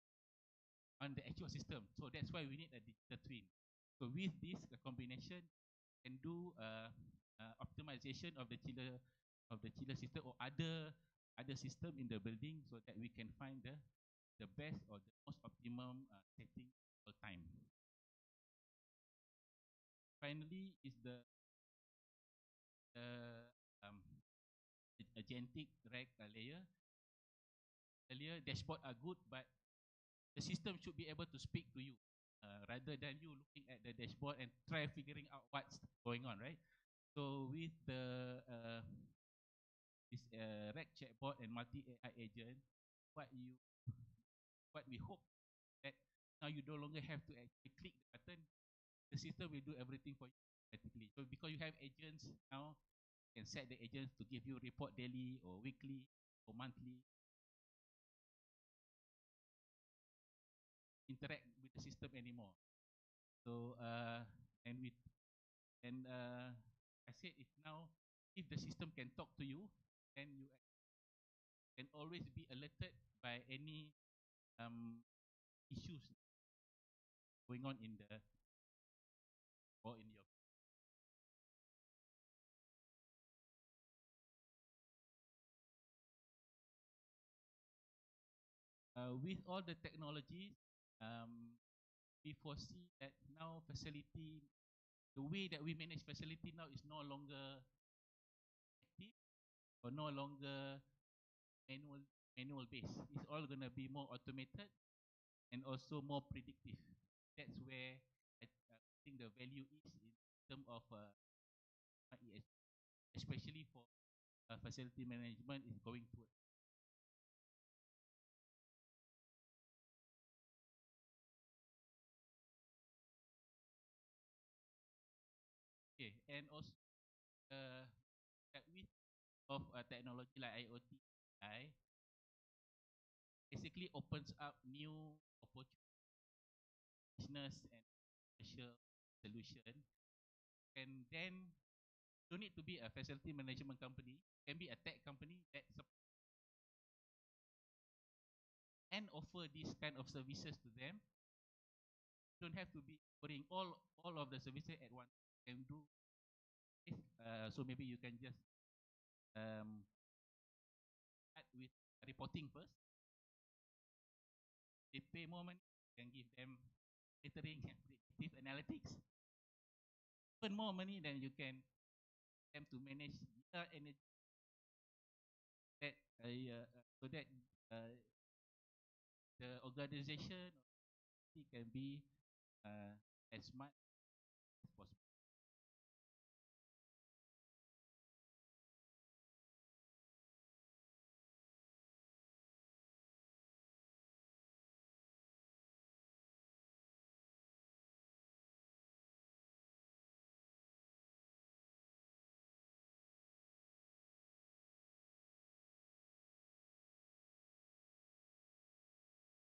on the actual system. So that's why we need a digital twin. So with this combination, can do optimization of the chiller system or other system in the building, so that we can find the best or the most optimum setting all time. Finally, is the um, agentic rack layer. Earlier, dashboard are good, but the system should be able to speak to you rather than you looking at the dashboard and try figuring out what's going on, right? So with the this rack chatbot and multi AI agent, what you what we hope that now you no longer have to actually click the button, the system will do everything for you automatically. So because you have agents now, you can set the agents to give you report daily or weekly or monthly, interact with the system anymore. So and with and I said, if the system can talk to you, then you can always be alerted by any issues going on in the or in your with all the technologies. We foresee that now facility, the way that we manage facility now is no longer active or no longer manual manual based. It's all gonna be more automated and also more predictive. That's where I think the value is in terms of ESG, especially for facility management is going towards. Okay, and also that with of technology like IoT, AI basically opens up new opportunities, business and commercial solution. And then don't need to be a facility management company, can be a tech company that and offer this kind of services to them. You don't have to be offering all of the services at once. You can do this. So maybe you can just start with reporting first. They pay more money, you can give them monitoring and predictive analytics. Earn more money, then you can them to manage their energy that so that uh, the organization can be as smart as possible.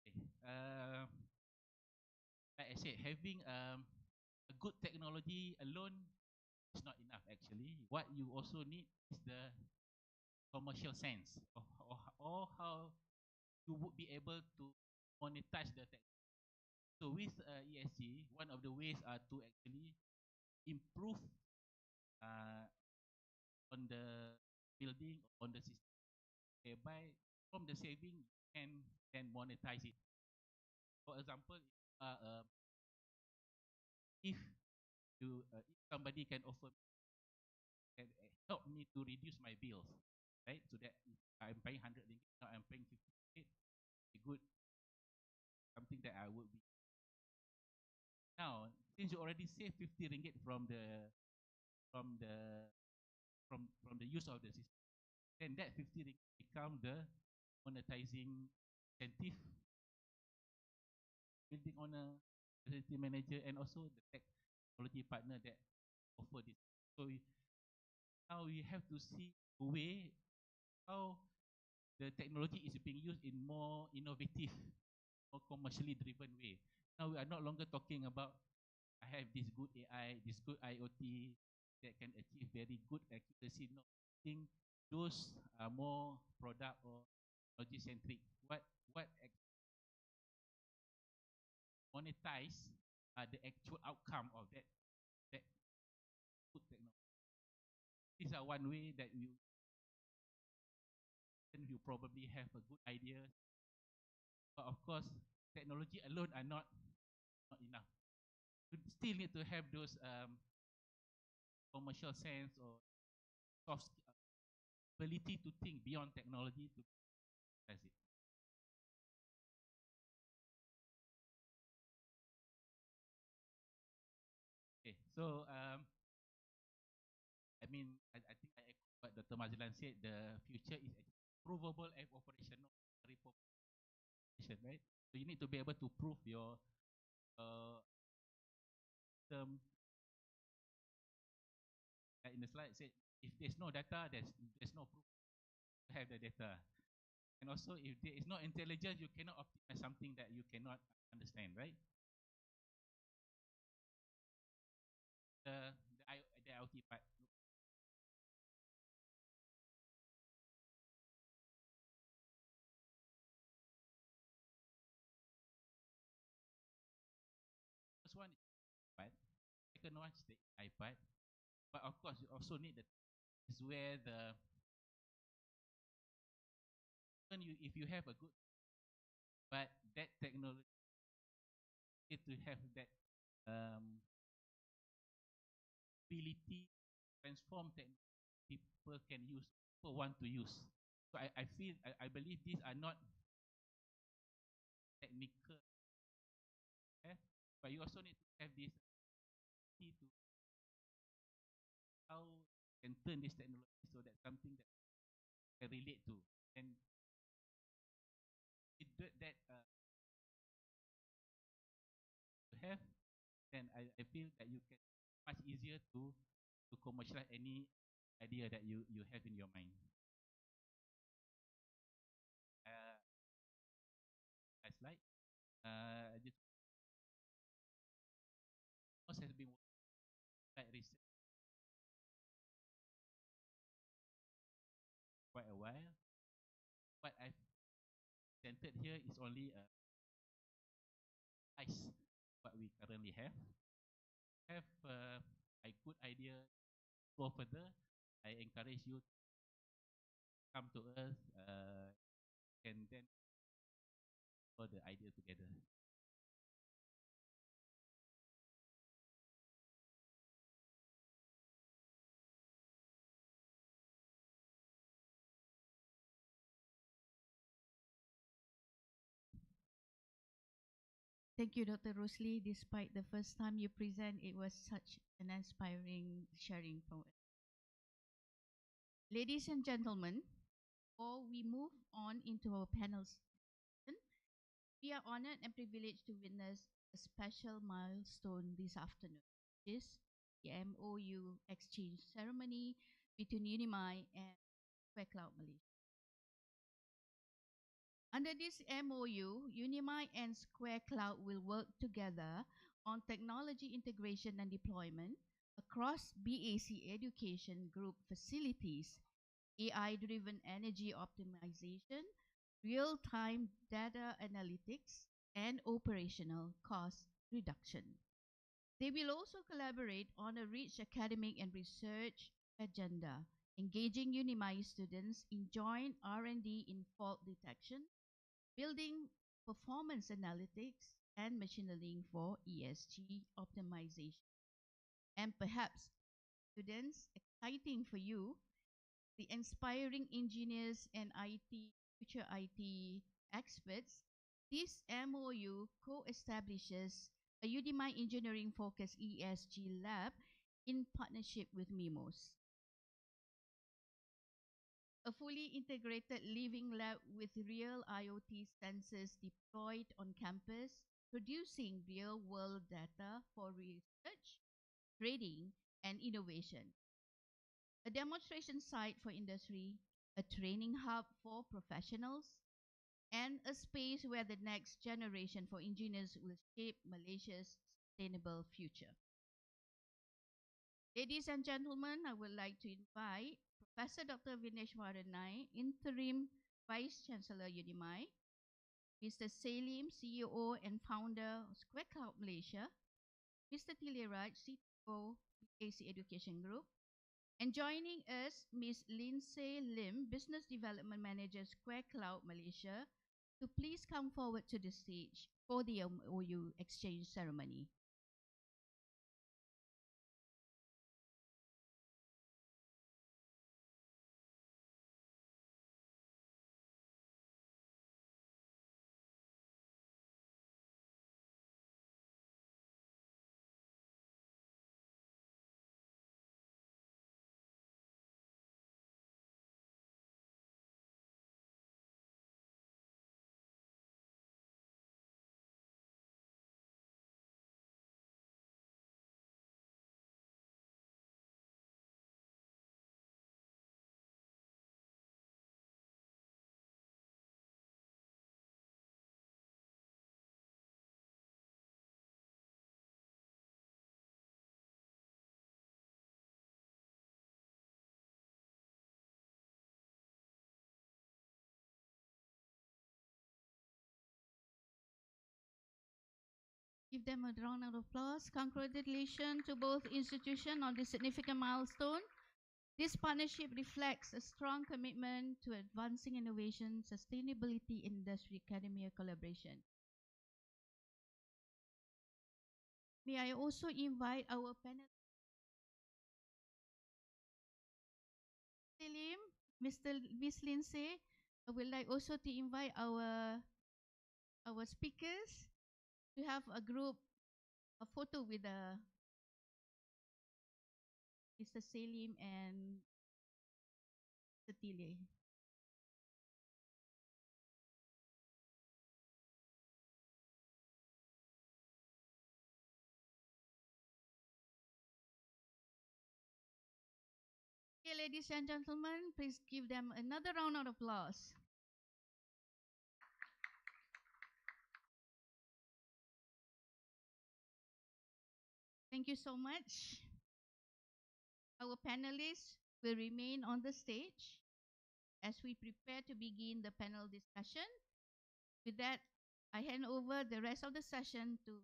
Okay. Like I said, having a good technology alone is not enough actually. What you also need is the commercial sense or how you would be able to monetize the tech. So with ESG, one of the ways are to actually improve uh, on the building, on the system, whereby from the saving you can then monetize it. For example, if if somebody can offer can help me to reduce my bills, right? So that if I'm paying 100 ringgit, now I'm paying 50 ringgit, be good, something that I would be. Now, since you already save 50 ringgit from the from the use of the system, then that 50 ringgit become the monetizing incentive, building owner, facility manager, and also the technology partner that offer this. So now we have to see a way how the technology is being used in more innovative or commercially driven way. Now we are not longer talking about I have this good AI, this good IoT that can achieve very good accuracy. No, I think those are more product or technology centric. What monetize the actual outcome of that good technology. These are one way that you probably have a good idea, but of course, technology alone are not enough. You still need to have those commercial sense or soft ability to think beyond technology to realize it. Okay, so I think I echo what Dr. Mazlan said. The future is provable and operational, right? So you need to be able to prove your term. In the slide said, if there's no data, there's no proof to have the data. And also, if there is no intelligence, you cannot optimize something that you cannot understand, right? The IoT part. First one is part. Second one is the AI part. But of course, you also need is where if you have a good, but that technology need to have that ability transform technology people can use, people want to use. So I believe these are not technical, but you also need to have this ability to how you can turn this technology so that something that can relate to, and it that you have, then I feel that you can much easier to commercialize any idea that you have in your mind. Last slide. This course has been like research quite a while. What I've presented here is only ice what we currently have. Have a good idea, go further. I encourage you to come to us and then for the idea together. Thank you, Dr. Rosli. Despite the first time you present, it was such an inspiring sharing from it. Ladies and gentlemen, before we move on into our panel session, we are honored and privileged to witness a special milestone this afternoon, which is the MOU exchange ceremony between UNIMY and Square Cloud Malaysia. Under this MOU, UNIMY and Square Cloud will work together on technology integration and deployment across BAC Education Group facilities, AI-driven energy optimization, real-time data analytics, and operational cost reduction. They will also collaborate on a rich academic and research agenda, engaging UNIMY students in joint R&D in fault detection, building performance analytics, and machine learning for ESG optimization. And perhaps, students, exciting for you, the inspiring engineers and future IT experts, this MOU co-establishes a UNIMY engineering-focused ESG lab in partnership with MIMOS. A fully integrated living lab with real IoT sensors deployed on campus, producing real-world data for research, trading, and innovation. A demonstration site for industry, a training hub for professionals, and a space where the next generation for engineers will shape Malaysia's sustainable future. Ladies and gentlemen, I would like to invite Professor Dr. Vinesh Varanai, Interim Vice Chancellor UNIMY, Mr. Salim, CEO and founder of Square Cloud Malaysia, Mr. Tileraj, CTO, BAC Education Group, and joining us, Ms. Lindsay Lim, Business Development Manager, Square Cloud Malaysia, to please come forward to the stage for the MOU exchange ceremony. Give them a round of applause. Congratulations to both institutions on this significant milestone. This partnership reflects a strong commitment to advancing innovation, sustainability, industry, academia collaboration. May I also invite our panel, Salim, Miss Lindsay. I would like also to invite our speakers to have a photo with Mr. Salim and Mr. Tile. Okay, ladies and gentlemen, please give them another round of applause. Thank you so much. Our panelists will remain on the stage as we prepare to begin the panel discussion. With that, I hand over the rest of the session to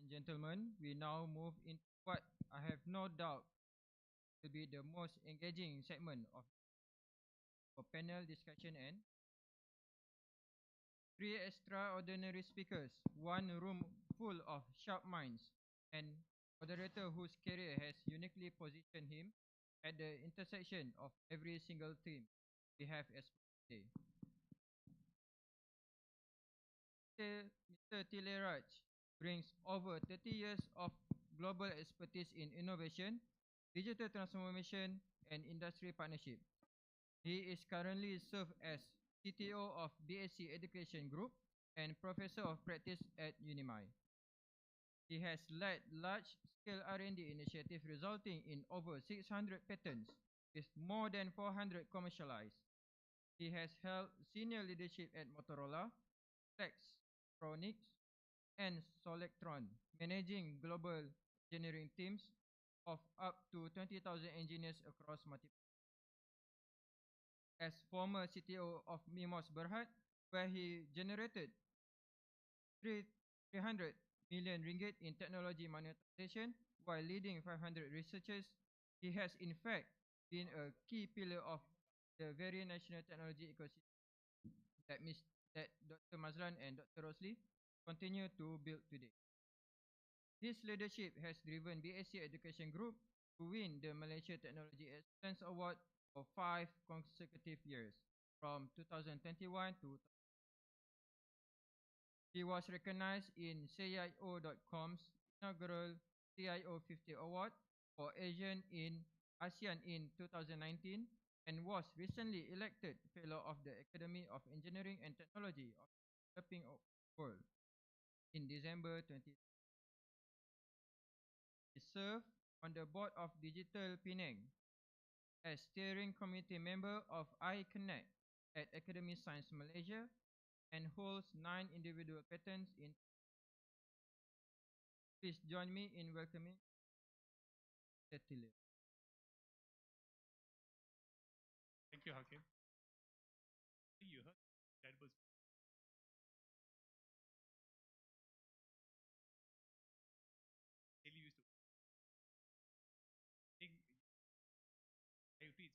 And gentlemen, we now move into what I have no doubt will be the most engaging segment of panel discussion and three extraordinary speakers, one room full of sharp minds, and moderator whose career has uniquely positioned him at the intersection of every single theme we have explored today. Mr. Tileraj brings over 30 years of global expertise in innovation, digital transformation, and industry partnership. He is currently served as CTO of BAC Education Group and Professor of Practice at UNIMY. He has led large-scale R&D initiatives resulting in over 600 patents, with more than 400 commercialized. He has held senior leadership at Motorola, Flextronics, and Solectron, managing global engineering teams of up to 20,000 engineers across multiple. As former CTO of Mimos Berhad, where he generated 300 million ringgit in technology monetization while leading 500 researchers, he has in fact been a key pillar of the very national technology ecosystem that Dr. Mazlan and Dr. Rosli continue to build today. His leadership has driven BAC Education Group to win the Malaysia Technology Excellence Award for 5 consecutive years, from 2021 to he was recognized in CIO.com's inaugural CIO 50 Award for Asian in ASEAN in 2019 and was recently elected Fellow of the Academy of Engineering and Technology of the Developing World in December 2020. He served on the board of Digital Penang as steering committee member of iConnect at Academy Science Malaysia and holds 9 individual patents in. Please join me in welcoming Cecilia. Thank you, Hakim. You heard that was daily used to think IoT is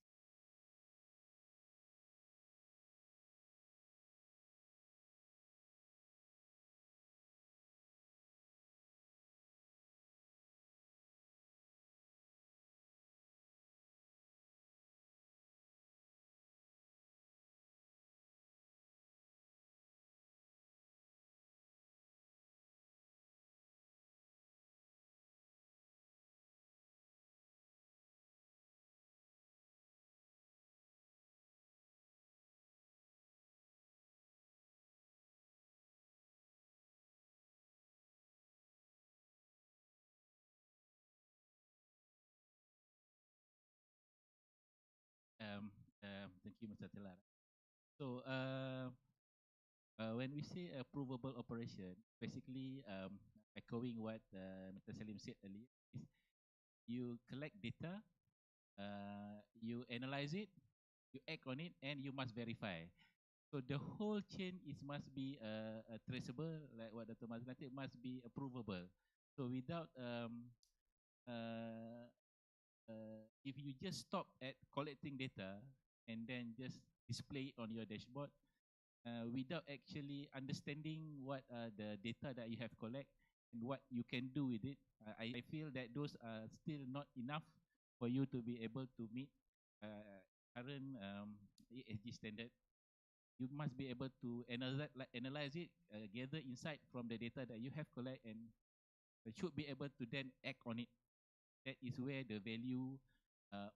Um, Thank you, Mr. Telar. So, when we say a provable operation, basically, echoing what Mr. Salim said earlier, is you collect data, you analyze it, you act on it, and you must verify. So the whole chain is must be traceable, like what Dr. Mazlan said, must be provable. So without uh, if you just stop at collecting data and then just display it on your dashboard without actually understanding what the data that you have collect and what you can do with it, I feel that those are still not enough for you to be able to meet current ESG standard. You must be able to analyze it, gather insight from the data that you have collect, and should be able to then act on it. That is where the value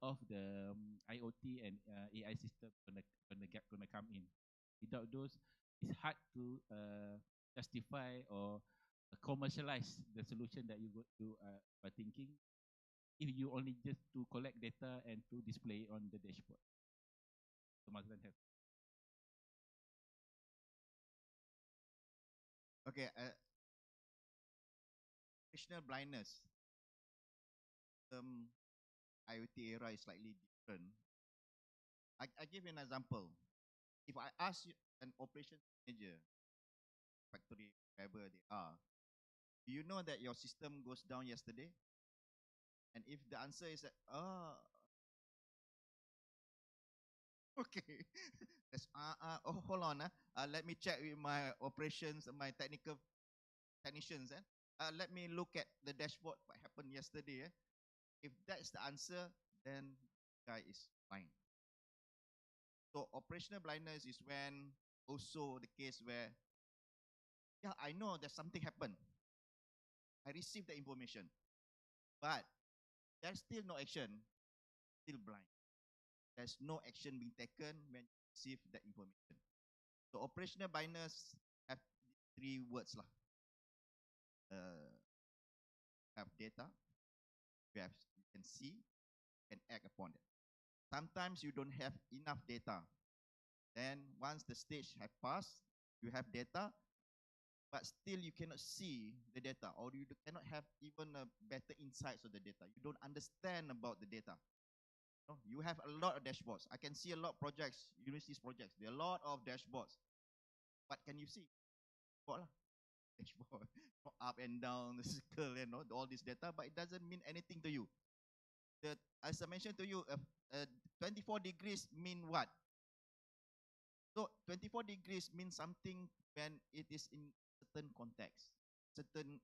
of the IoT and AI system gonna come in. Without those, it's hard to justify or commercialize the solution that you are thinking. If you only just to collect data and to display on the dashboard. So Mazlan have. Okay, operational blindness. IoT era is slightly different. I give you an example. If I ask you, an operations manager, factory, wherever they are, do you know that your system goes down yesterday? And if the answer is that, okay, that's oh, hold on, let me check with my operations, my technicians, let me look at the dashboard, what happened yesterday. If that's the answer, then the guy is blind. So operational blindness is when also the case where, yeah, I know that something happened. I received the information, but there's still no action, still blind. There's no action being taken when you receive that information. So operational blindness have three words lah. Have data, you can see, and act upon it. Sometimes you don't have enough data. Then once the stage has passed, you have data, but still you cannot see the data, or you cannot have even a better insights of the data. You don't understand about the data. No, you have a lot of dashboards. I can see a lot of projects, universities projects. There are a lot of dashboards. What can you see? Dashboard, dashboard, up and down, the circle, all this data, but it doesn't mean anything to you. As I mentioned to you, 24 degrees mean what? So 24 degrees means something when it is in certain context. Certain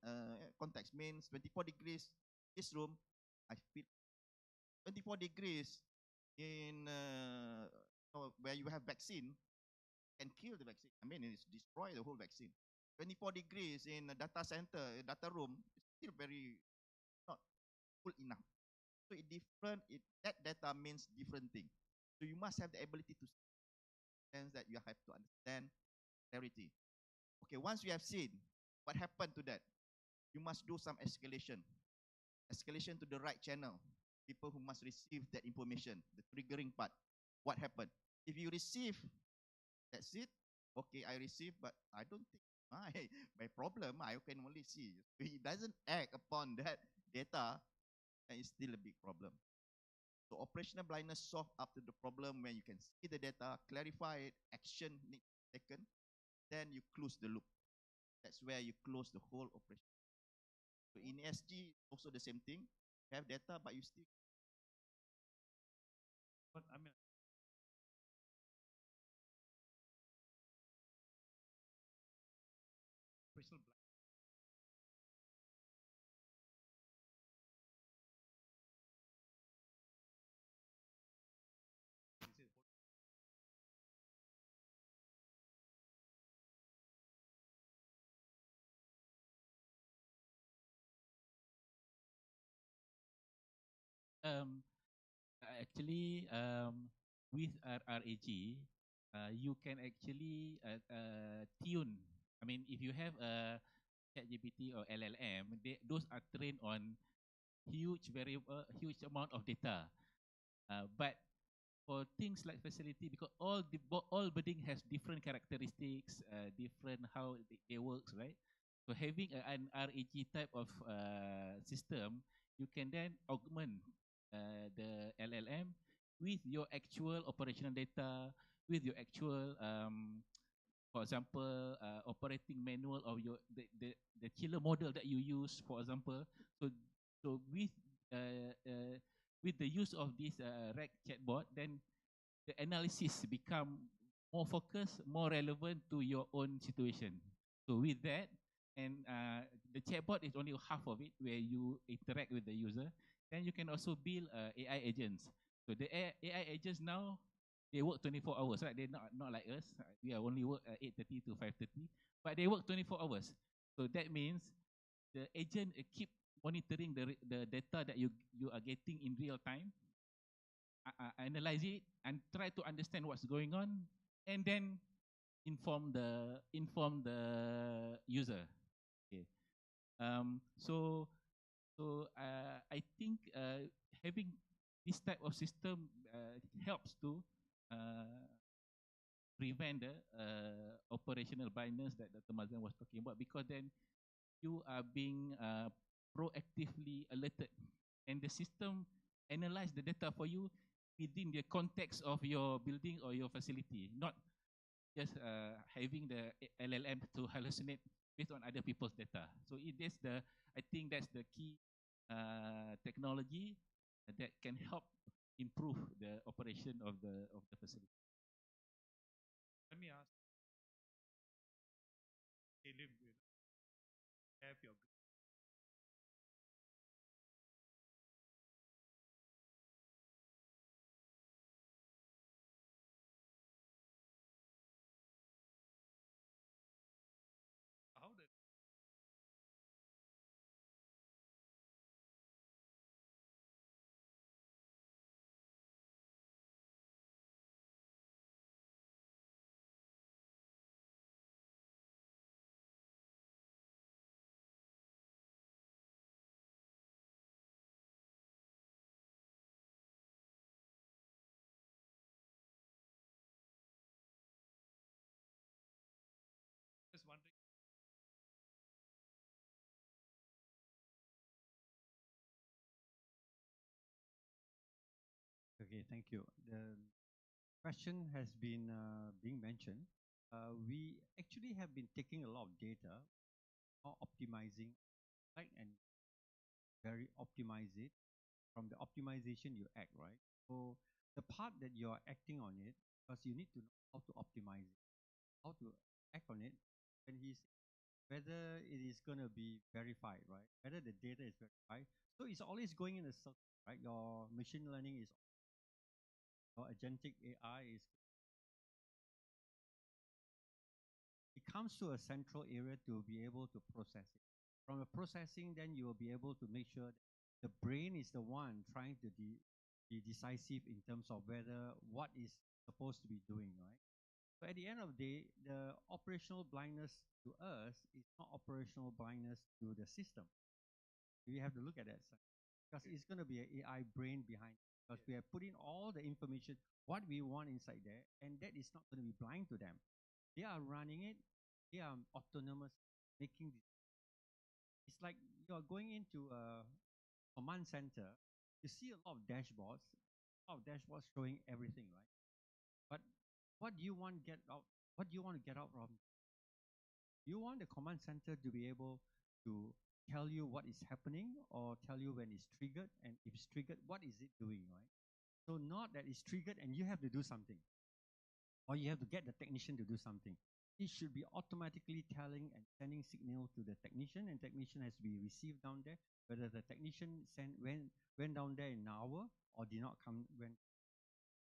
context means 24 degrees, this room, I feel 24 degrees in where you have vaccine, can kill the vaccine. I mean, it's destroy the whole vaccine. 24 degrees in a data center, a data room, it's still very, not full enough. So that data means different thing. So you must have the ability to sense that you have to understand clarity. Okay, once you have seen what happened to that, you must do some escalation. Escalation to the right channel. People who must receive that information, the triggering part. What happened? If you receive, that's it. Okay, I received, but I don't think my problem, I can only see. If he doesn't act upon that data, then it's still a big problem. So operational blindness solve up to the problem when you can see the data, clarify it, action needs taken, then you close the loop. That's where you close the whole operation. So in ESG, also the same thing. You have data, but you still. But I mean, operational blind. Um, Actually, with RAG, you can actually tune. I mean, if you have a ChatGPT or LLM, those are trained on huge amount of data. But for things like facility, because all building has different characteristics, different how they works, right? So having an RAG type of system, you can then augment the LLM with your actual operational data, with your actual for example, operating manual of the chiller model that you use, for example. So with the use of this RAG chatbot, then the analysis become more focused, more relevant to your own situation. So with that, and the chatbot is only half of it, where you interact with the user. Then you can also build AI agents. So the AI agents now, they work 24 hours, right? They're not like us. We are only work 8:30 to 5:30, but they work 24 hours. So that means the agent keep monitoring the data that you are getting in real time, analyze it and try to understand what's going on, and then inform the user. Okay. So I think having this type of system helps to uh, prevent the operational blindness that Dr. Mazlan was talking about, because then you are being proactively alerted, and the system analyze the data for you within the context of your building or your facility, not just having the LLM to hallucinate based on other people's data. So I think that's the key technology that can help improve the operation of the facility. Let me ask. They live with have your how did just wondering. Okay, thank you. The question has been being mentioned. We actually have been taking a lot of data, now optimizing, right, and very optimize it. From the optimization, you act, right? So the part that you are acting on it, because you need to know how to optimize it, how to act on it, when he's whether it is going to be verified, right? Whether the data is verified. So it's always going in a circle, right? Your machine learning is, your agentic AI is, it comes to a central area to be able to process it. From the processing, then you will be able to make sure that the brain is the one trying to be decisive in terms of whether what is supposed to be doing, right? So at the end of the day, the operational blindness to us is not operational blindness to the system. We have to look at that side because it's going to be an AI brain behind it, because we have put in all the information, what we want inside there, and that is not going to be blind to them. They are running it, they are autonomous, making this. It's like you are going into a command center, you see a lot of dashboards, showing everything, right? But what do you want to get out? What do you want to get out from? You want the command center to be able to tell you what is happening or tell you when it's triggered, and if it's triggered, what is it doing, right? So not that it's triggered and you have to do something, or you have to get the technician to do something. It should be automatically telling and sending signal to the technician, and technician has to be received down there, whether the technician went down there in an hour or did not come when.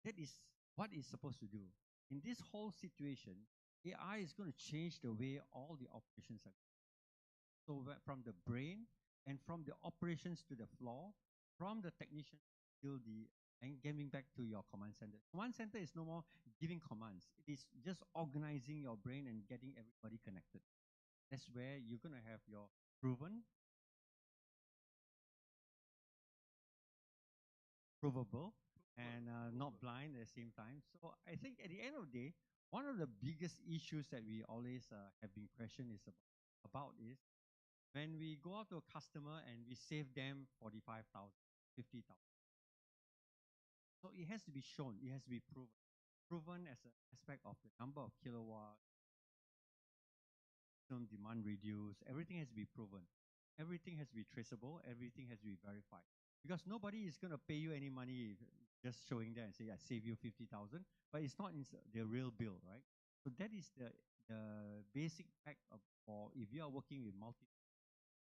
That is what it's supposed to do. In this whole situation, AI is going to change the way all the operations are. So from the brain and from the operations to the floor, from the technician till the and getting back to your command center. Command center is no more giving commands. It is just organizing your brain and getting everybody connected. That's where you're going to have your proven, provable, and not blind at the same time. So I think at the end of the day, one of the biggest issues that we always have been questioned is about is when we go out to a customer and we save them 45,000, 50,000. So it has to be shown, it has to be proven. Proven as an aspect of the number of kilowatts, some demand reduced, everything has to be proven. Everything has to be traceable, everything has to be verified. Because nobody is going to pay you any money just showing that and say, I save you 50,000, but it's not in the real bill, right? So that is the basic fact of, or if you are working with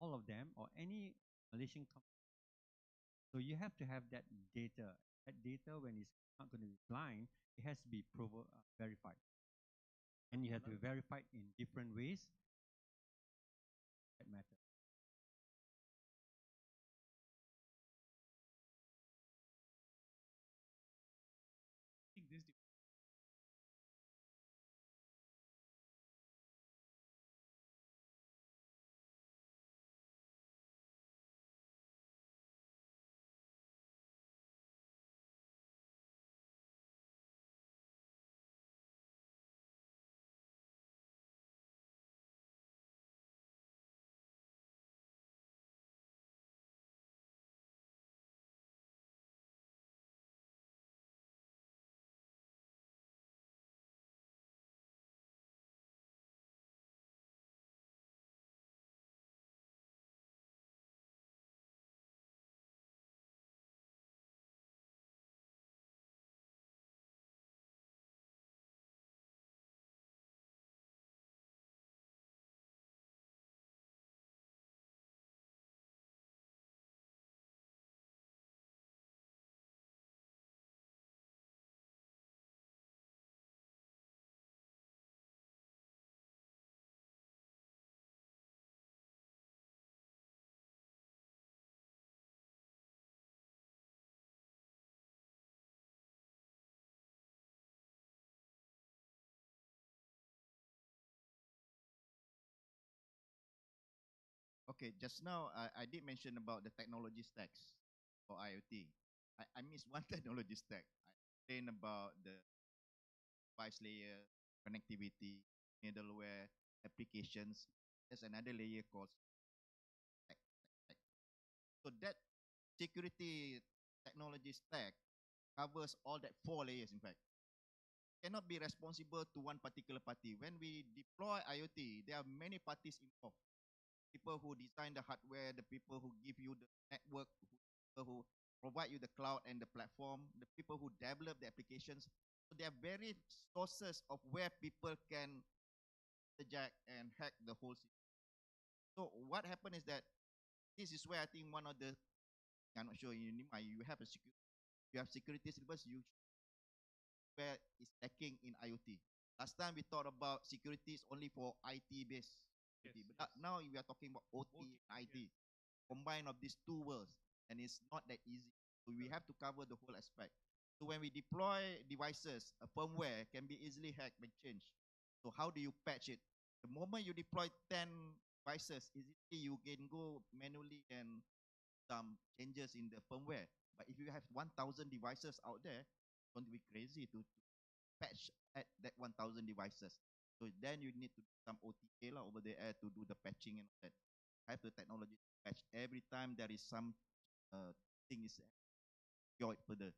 all of them or any Malaysian company. So you have to have that data. That data, when it's not going to be blind, it has to be verified. And you have to be verified in different ways. That matter. I think this Okay, just now I did mention about the technology stacks for IoT. I missed one technology stack. I explained about the device layer, connectivity, middleware, applications. There's another layer called stack. stack. So that security technology stack covers all that 4 layers, in fact. Cannot be responsible to one particular party. When we deploy IoT, there are many parties involved. People who design the hardware, the people who give you the network, people who provide you the cloud and the platform, the people who develop the applications. So there are various sources of where people can hijack and hack the whole system. So what happened is that this is where I think one of the, I'm not sure in UNIMY, you have security syllabus, where it's lacking in IoT. Last time we thought about security is only for IT based. Yes, But yes. now we are talking about OT and IT. yes. Combine of these two worlds. and it's not that easy. So we have to cover the whole aspect. So when we deploy devices, a firmware can be easily hacked and changed. So how do you patch it? The moment you deploy 10 devices, easily you can go manually and some changes in the firmware. But if you have 1,000 devices out there, it's going to be crazy to patch at that 1,000 devices. So then you need to do some OTA lah over the air to do the patching and all that. Have the technology to patch every time there is some thing is secured further.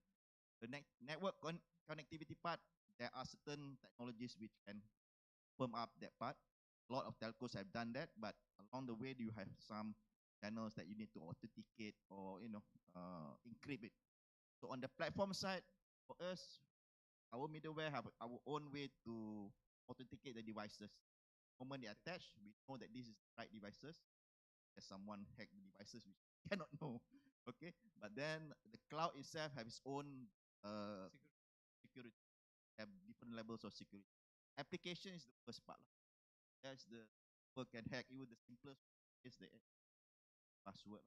The network connectivity part, there are certain technologies which can firm up that part. A lot of telcos have done that, but along the way you have some channels that you need to authenticate or encrypt it. So on the platform side, for us, our middleware have our own way to authenticate the devices. The moment they attach, we know that this is the right devices. There's someone hacked the devices, which we cannot know. Okay, but then the cloud itself have its own security. Have different levels of security. Application is the first part. That's the people can hack. Even the simplest is the password.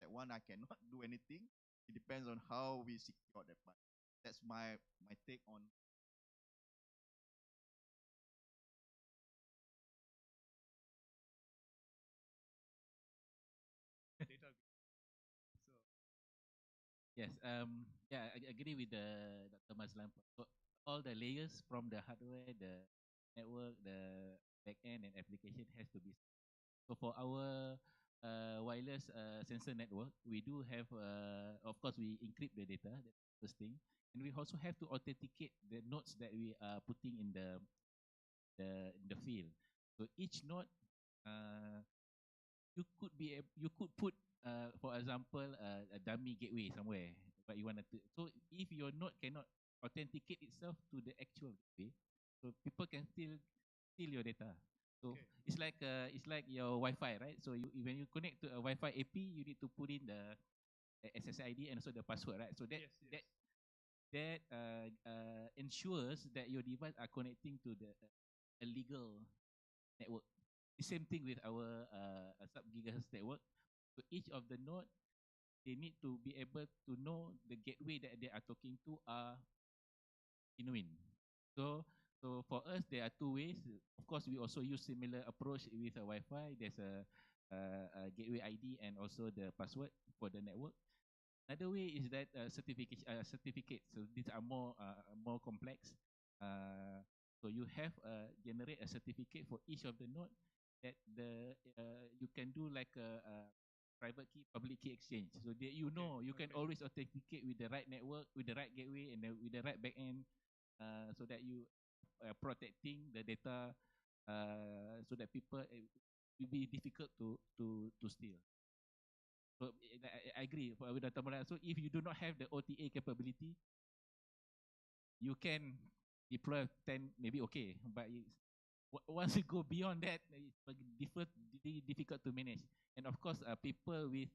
That one I cannot do anything. It depends on how we secure that part. That's my take on. Data. So Yes, yeah, I agree with the Dr. Mazlan. So all the layers from the hardware, the network, the back end and application has to be. So for our wireless sensor network, we do have, of course, we encrypt the data. That's the first thing, and we also have to authenticate the nodes that we are putting in the field. So each node, uh, you could put, for example, a dummy gateway somewhere, but you want to. So if your node cannot authenticate itself to the actual gateway, so people can still steal your data. So okay. It's like your Wi-Fi, right? So when you connect to a Wi-Fi AP, you need to put in the SSID and also the password, right? So Yes, yes. that ensures that your device are connecting to the a legal network. The same thing with our sub gigahertz network. So each of the node, they need to be able to know the gateway that they are talking to are genuine. So for us, there are two ways. Of course, we also use similar approach with a Wi-Fi. There's a gateway ID and also the password for the network. Another way is that certificates. So these are more complex. So you have generate a certificate for each of the node that you can do like a private key, public key exchange. So that you know you can always authenticate with the right network, with the right gateway, and with the right backend, so that you protecting the data, so that people it will be difficult to steal. So I agree with Dr. Moran. So if you do not have the OTA capability, you can deploy 10, maybe okay, but once you go beyond that, it's difficult to manage. And of course, people with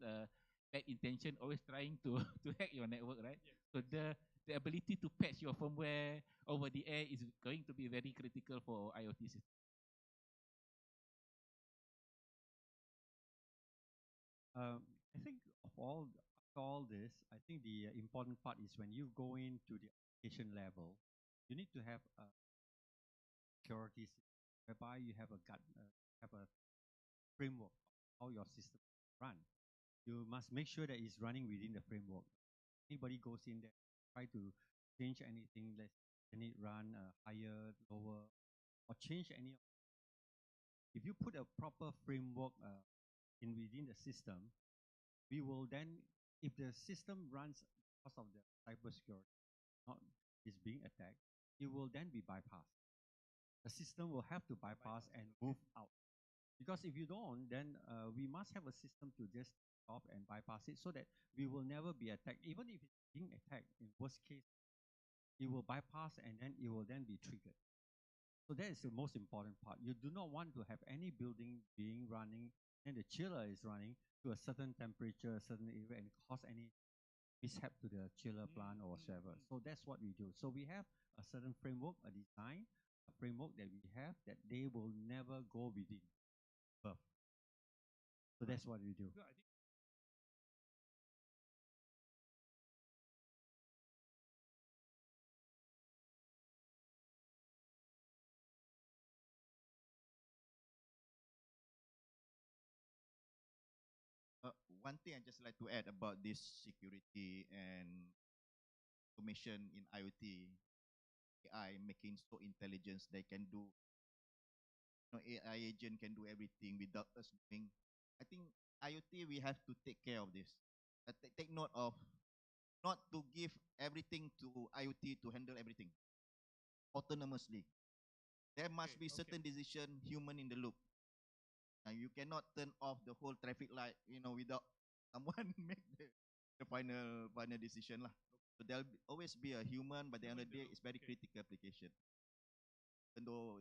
bad intention always trying to to hack your network, right? Yes. So the ability to patch your firmware over the air is going to be very critical for IoT systems. I think of all this, I think the important part is when you go into the application level, you need to have a security system whereby you have have a framework of how your system run. You must make sure that it's running within the framework. Anybody goes in there, try to change anything, let's can it run higher, lower, or change any. If you put a proper framework in within the system, we will then, if the system runs because of the cybersecurity not is being attacked, it will then be bypassed. The system will have to bypass and move out. Because if you don't, then we must have a system to just stop and bypass it so that we will never be attacked. Even if it's being attacked, in worst case, it will bypass and then it will then be triggered. So that is the most important part. You do not want to have any building being running and the chiller is running to a certain temperature, a certain area, and cause any mishap to the chiller plant or whatever. So that's what we do. So we have a certain framework, a design, a framework that we have that they will never go within. So that's what we do. So I think one thing I just like to add about this security and automation in IoT, AI making so intelligence they can do, AI agent can do everything without us knowing. I think IoT we have to take care of this. Take note of not to give everything to IoT to handle everything autonomously. There must be certain decision human in the loop. You cannot turn off the whole traffic light, without someone make the final decision lah. So there'll always be a human, but at the end of the day, it's very critical application. Even though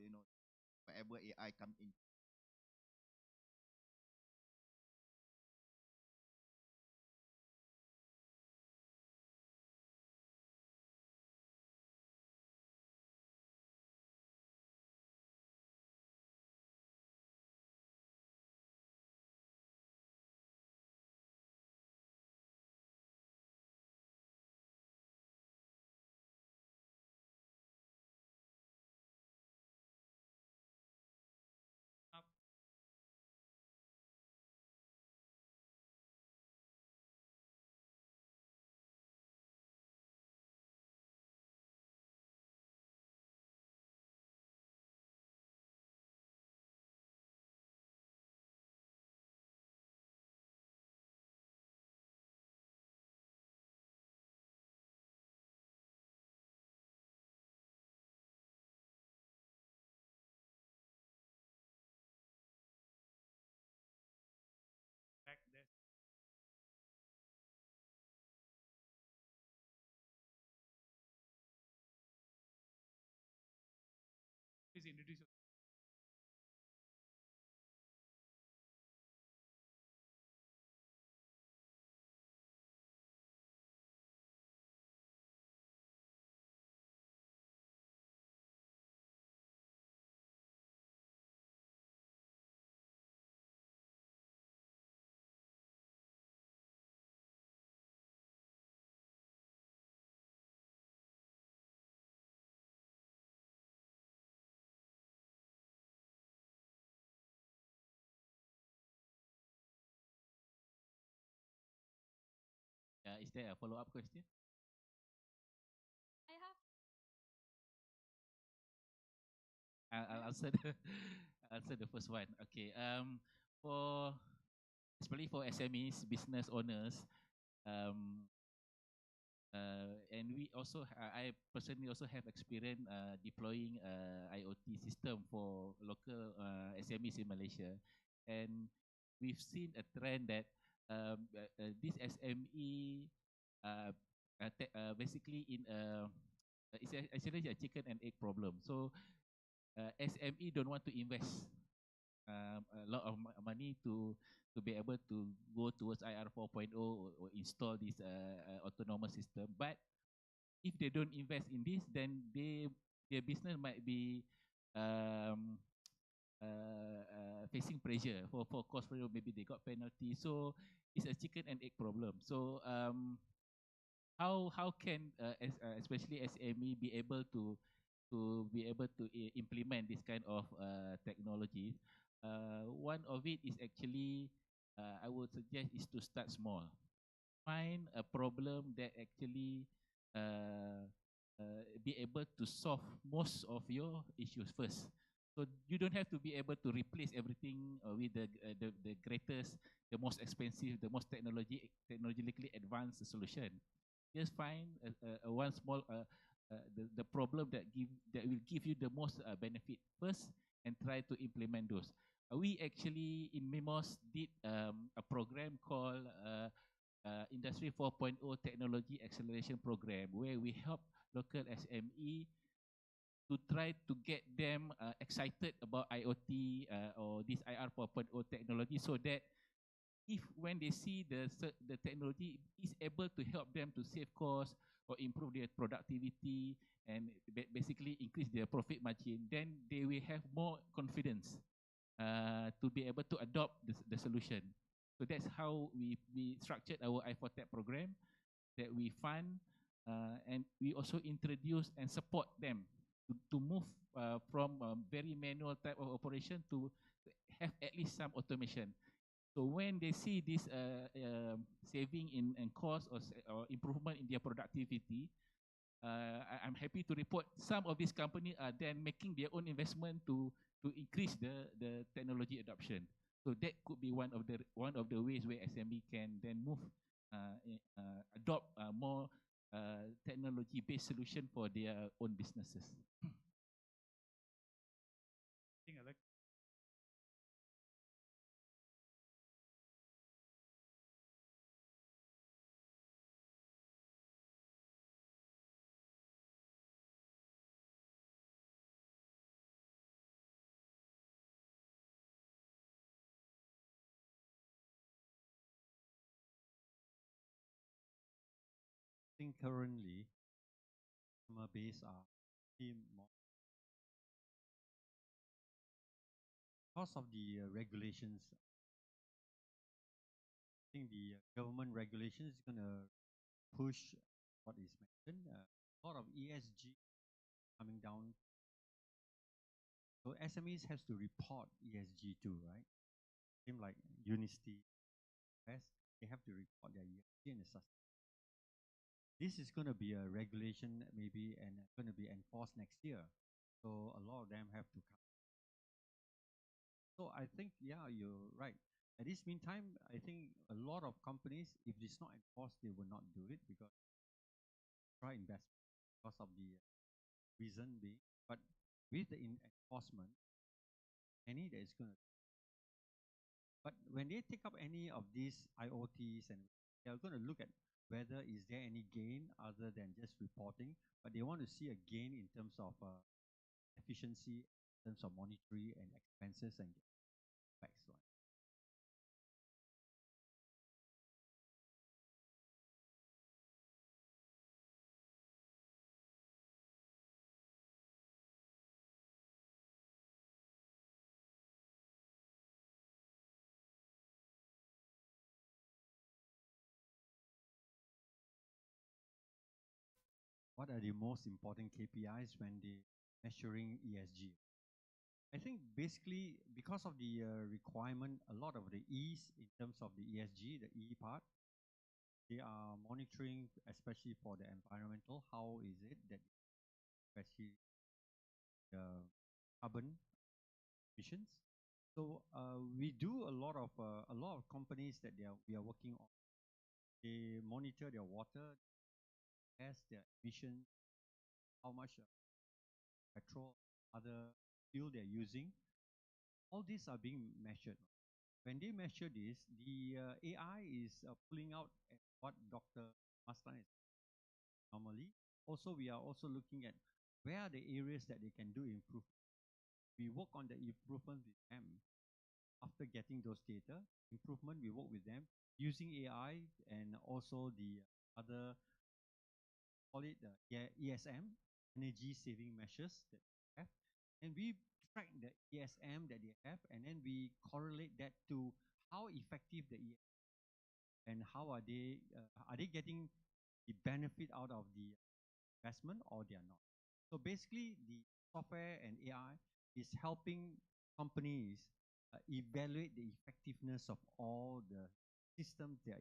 whatever AI come in. Back there. Please introduce yourself. Is there a follow-up question? I have I'll answer answer the first one. Okay. For especially for SMEs, business owners, um, and we also, I personally also have experience deploying IoT system for local SMEs in Malaysia, and we've seen a trend that this SME basically it's actually a chicken and egg problem. So SME don't want to invest a lot of money to be able to go towards IR 4.0 or install this autonomous system. But if they don't invest in this, then their business might be um, facing pressure for cost pressure. Maybe they got penalty. So it's a chicken and egg problem. So how can especially SME be able to implement this kind of technology? One of it is actually I would suggest is to start small. Find a problem that actually be able to solve most of your issues first. So you don't have to be able to replace everything with the greatest, the most expensive, the most technologically advanced solution. Just find one small the problem that will give you the most benefit first, and try to implement those. We actually in MIMOS did a program called Industry 4.0 Technology Acceleration Program, where we help local SME to try to get them excited about IoT or this IR 4.0 technology, so that if when they see the technology is able to help them to save costs or improve their productivity and basically increase their profit margin, then they will have more confidence to be able to adopt the solution. So that's how we structured our i4Tech program, that we fund and we also introduce and support them to move from very manual type of operation to have at least some automation. So when they see this saving in cost or improvement in their productivity, I'm happy to report some of these companies are then making their own investment to increase the technology adoption. So that could be one of the ways where SME can then move adopt more technology-based solution for their own businesses. I think I like I think currently, customer base are pretty more because of the regulations. I think the government regulations is going to push what is mentioned. A lot of ESG coming down. So SMEs has to report ESG too, right? Same like Unisty, they have to report their ESG and this is going to be a regulation maybe and going to be enforced next year. So a lot of them have to come. So I think, yeah, you're right. At this meantime, I think a lot of companies, if it's not enforced, they will not do it because try investment because of the reason being. But with the enforcement, any that is going to. But when they take up any of these IoTs and they are going to look at whether is there any gain other than just reporting, but they want to see a gain in terms of efficiency, in terms of monetary and expenses and effects. What are the most important KPIs when they measuring ESG? I think basically because of the requirement, a lot of the E's in terms of the ESG, the E part, they are monitoring, especially for the environmental, how is it that especially the carbon emissions. So we do a lot of companies that we are working on. They monitor their water, gas, their emissions, how much petrol, other fuel they're using. All these are being measured. When they measure this, the AI is pulling out what Dr. Maslan is normally. Also, we are also looking at where are the areas that they can do improvement. We work on the improvement with them. After getting those data, improvement, we work with them using AI and also the other, call it the ESM, energy saving measures that they have. And we track the ESM that they have, and then we correlate that to how effective the ESM and how are they getting the benefit out of the investment or they are not. So basically, the software and AI is helping companies evaluate the effectiveness of all the systems they are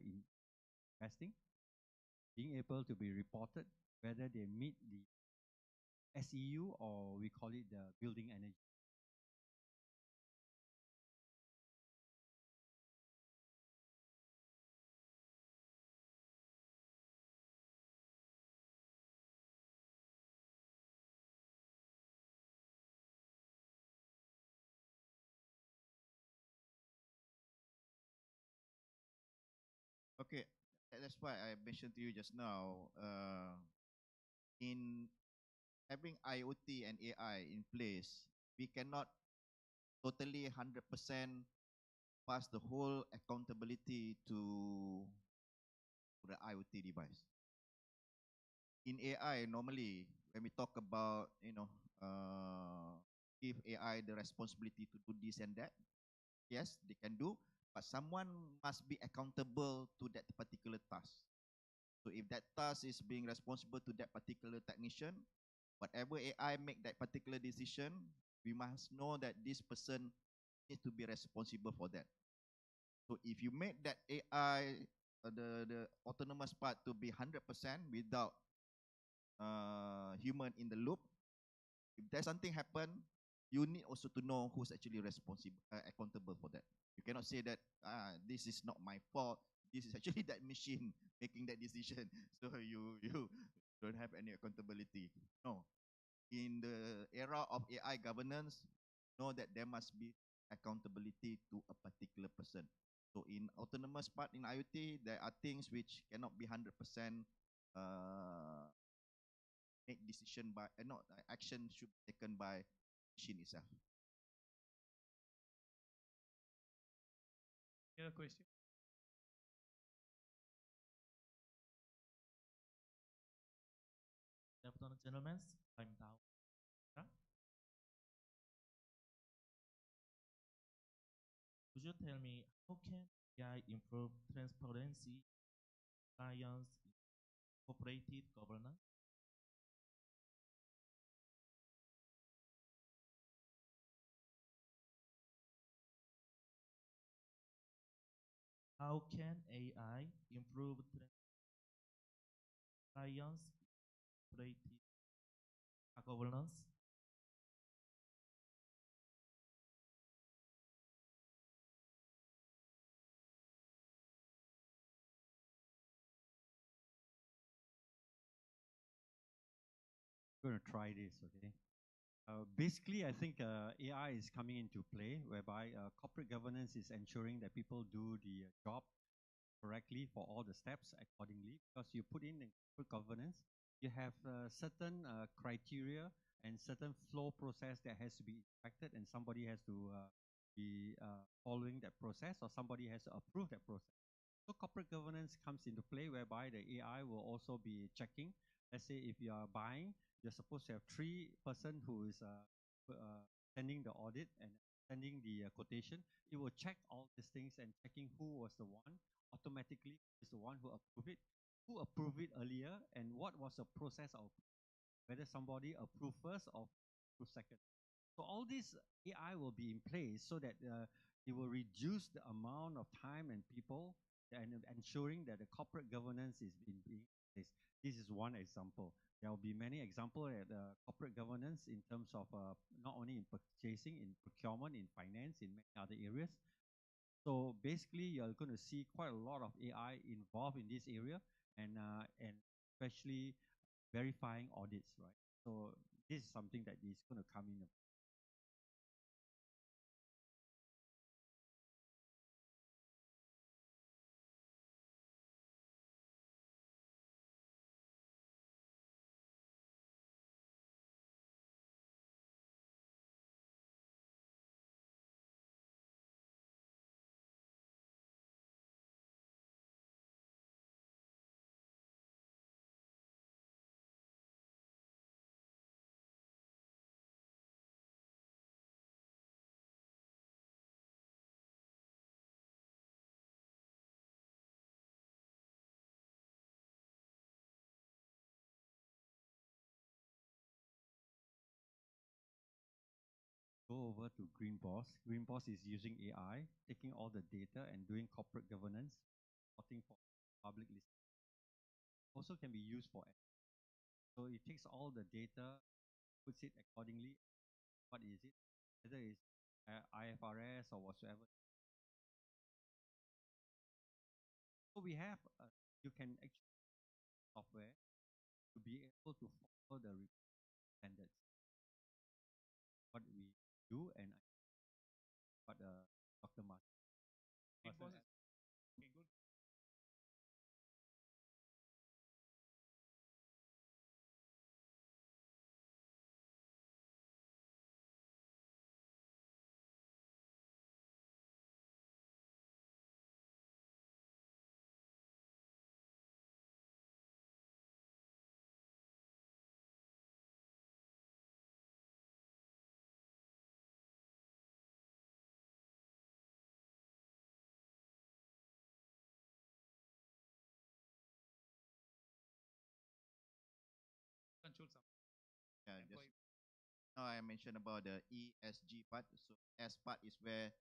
investing, being able to be reported whether they meet the SEU or we call it the building energy. Okay, that's why I mentioned to you just now. In having IoT and AI in place, we cannot totally 100% pass the whole accountability to the IoT device. In AI, normally when we talk about give AI the responsibility to do this and that, yes, they can do, but someone must be accountable to that particular task. So if that task is being responsible to that particular technician, whatever AI make that particular decision, we must know that this person needs to be responsible for that. So if you make that AI, the autonomous part to be 100% without human in the loop, if there's something happen, you need also to know who's actually responsible, accountable for that. You cannot say that this is not my fault. This is actually that machine making that decision. So you don't have any accountability. No. In the era of AI governance, know that there must be accountability to a particular person. So in autonomous part in IoT, there are things which cannot be 100% make decision by not action should be taken by machine itself. Any other question? Good afternoon, gentlemen. I'm Tao. Could you tell me how can AI improve transparency, compliance, cooperative governance? How can AI improve compliance, cooperative governance? I'm going to try this, okay? Basically, I think AI is coming into play, whereby corporate governance is ensuring that people do the job correctly for all the steps accordingly. Because you put in the corporate governance, you have certain criteria and certain flow process that has to be impacted, and somebody has to be following that process, or somebody has to approve that process. So corporate governance comes into play, whereby the AI will also be checking. Let's say if you are buying, you're supposed to have 3 person who is sending the audit and sending the quotation. It will check all these things and checking who was the one automatically is the one who approved it, who approved it earlier, and what was the process of whether somebody approved first or approved second. So all this AI will be in place so that it will reduce the amount of time and people and ensuring that the corporate governance is being placed. This is one example. There will be many examples at corporate governance in terms of not only in purchasing, in procurement, in finance, in many other areas. So basically, you're going to see quite a lot of AI involved in this area, and especially verifying audits, right? So this is something that is going to come in. Go over to Green Boss. Green Boss is using AI, taking all the data and doing corporate governance, reporting for public listing. Also can be used for. So it takes all the data, puts it accordingly. What is it? Whether it's IFRS or whatsoever. So we have, you can actually software to be able to follow the standards. What we do and what Dr. Martin. Big bosses. Okay, good. Control some. Yeah, Employee. just now I mentioned about the ESG part. So S part is where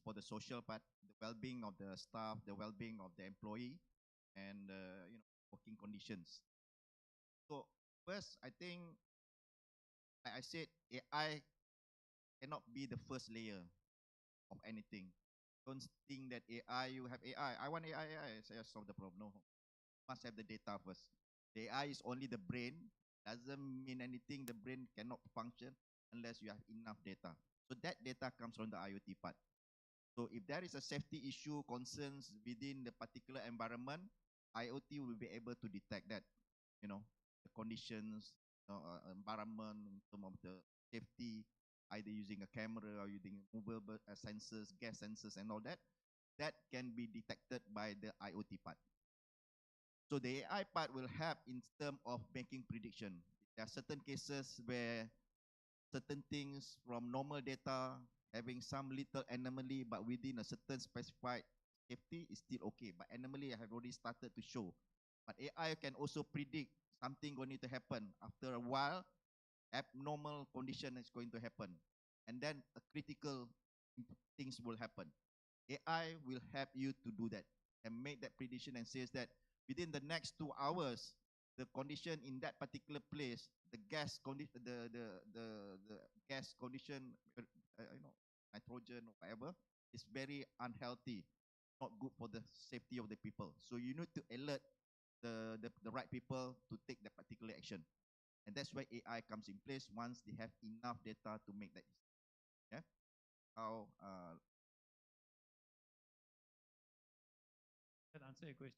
for the social part, the well-being of the staff, the well-being of the employee, and working conditions. So first, I think, like I said, AI cannot be the first layer of anything. Don't think that AI, you have AI. I want AI, I solve the problem. No, must have the data first. The AI is only the brain. Doesn't mean anything. The brain cannot function unless you have enough data. So that data comes from the IoT part. So if there is a safety issue, concerns within the particular environment, IoT will be able to detect that, the conditions, environment, in terms of the safety, either using a camera or using movable sensors, gas sensors and all that, that can be detected by the IoT part. So the AI part will help in terms of making prediction. There are certain cases where certain things from normal data having some little anomaly, but within a certain specified safety is still okay. But anomaly have already started to show. But AI can also predict something going to happen. After a while, abnormal condition is going to happen. And then a critical things will happen. AI will help you to do that and make that prediction and says that within the next 2 hours, the condition in that particular place, the gas condition, the gas condition, nitrogen or whatever, is very unhealthy, not good for the safety of the people. So you need to alert the right people to take that particular action. And that's why AI comes in place once they have enough data to make that. Yeah. How That answer your question.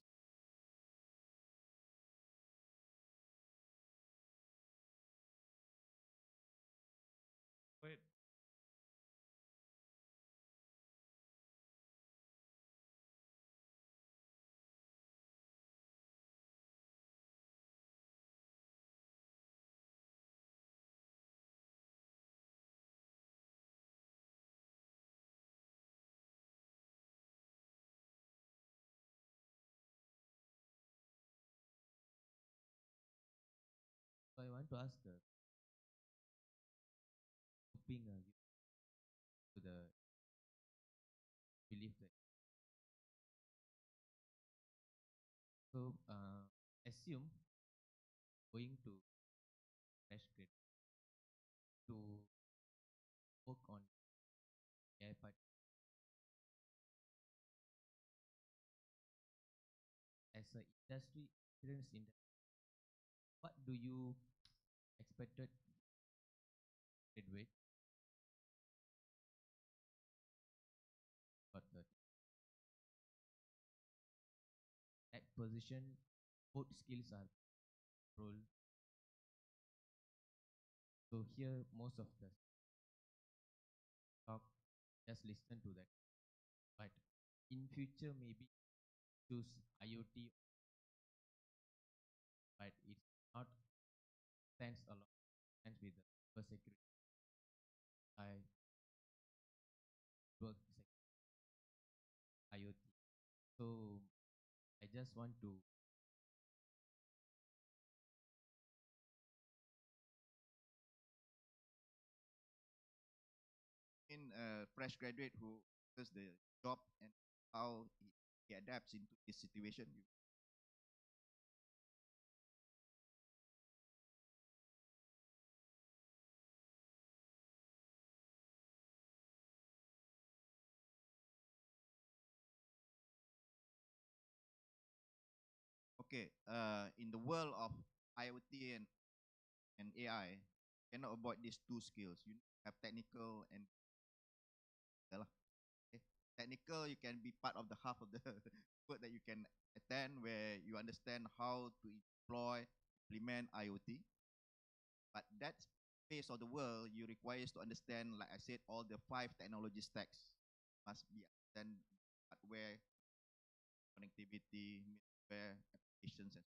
Wait. So I want to ask, hoping to the belief that so assume going to fresh grade to work on AI part as a industry experience in that, what do you expected grade but at position both skills are role. So here most of the talk just listen to that. But in future maybe choose IoT, but it's not thanks a lot thanks with the cyber security. I work IoT. So I just want to in a fresh graduate who does the job and how he adapts into this situation. Okay, in the world of IoT and AI, cannot avoid these two skills. You have technical and yeah lah. Okay. Technical, you can be part of the half of the work that you can attend where you understand how to employ, implement IoT. But that phase of the world, you requires to understand, like I said, all the 5 technology stacks must be understand hardware, connectivity, middleware, applications, and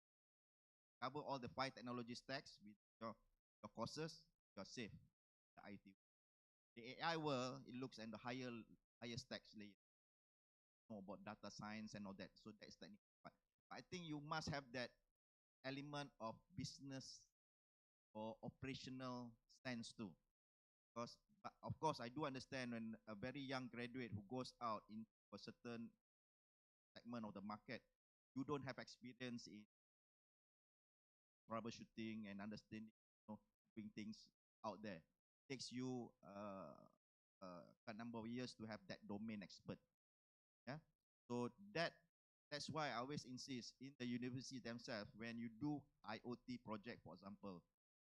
cover all the 5 technology stacks with your courses, you're safe. The IT. The AI world, it looks at the higher stacks layer. Know about data science and all that. So that's technical part. But I think you must have that element of business or operational stance too. Because But of course, I do understand when a very young graduate who goes out into a certain segment of the market, you don't have experience in troubleshooting and understanding, doing things out there. Takes you a number of years to have that domain expert. Yeah. So that's why I always insist in the university themselves, when you do IoT project, for example,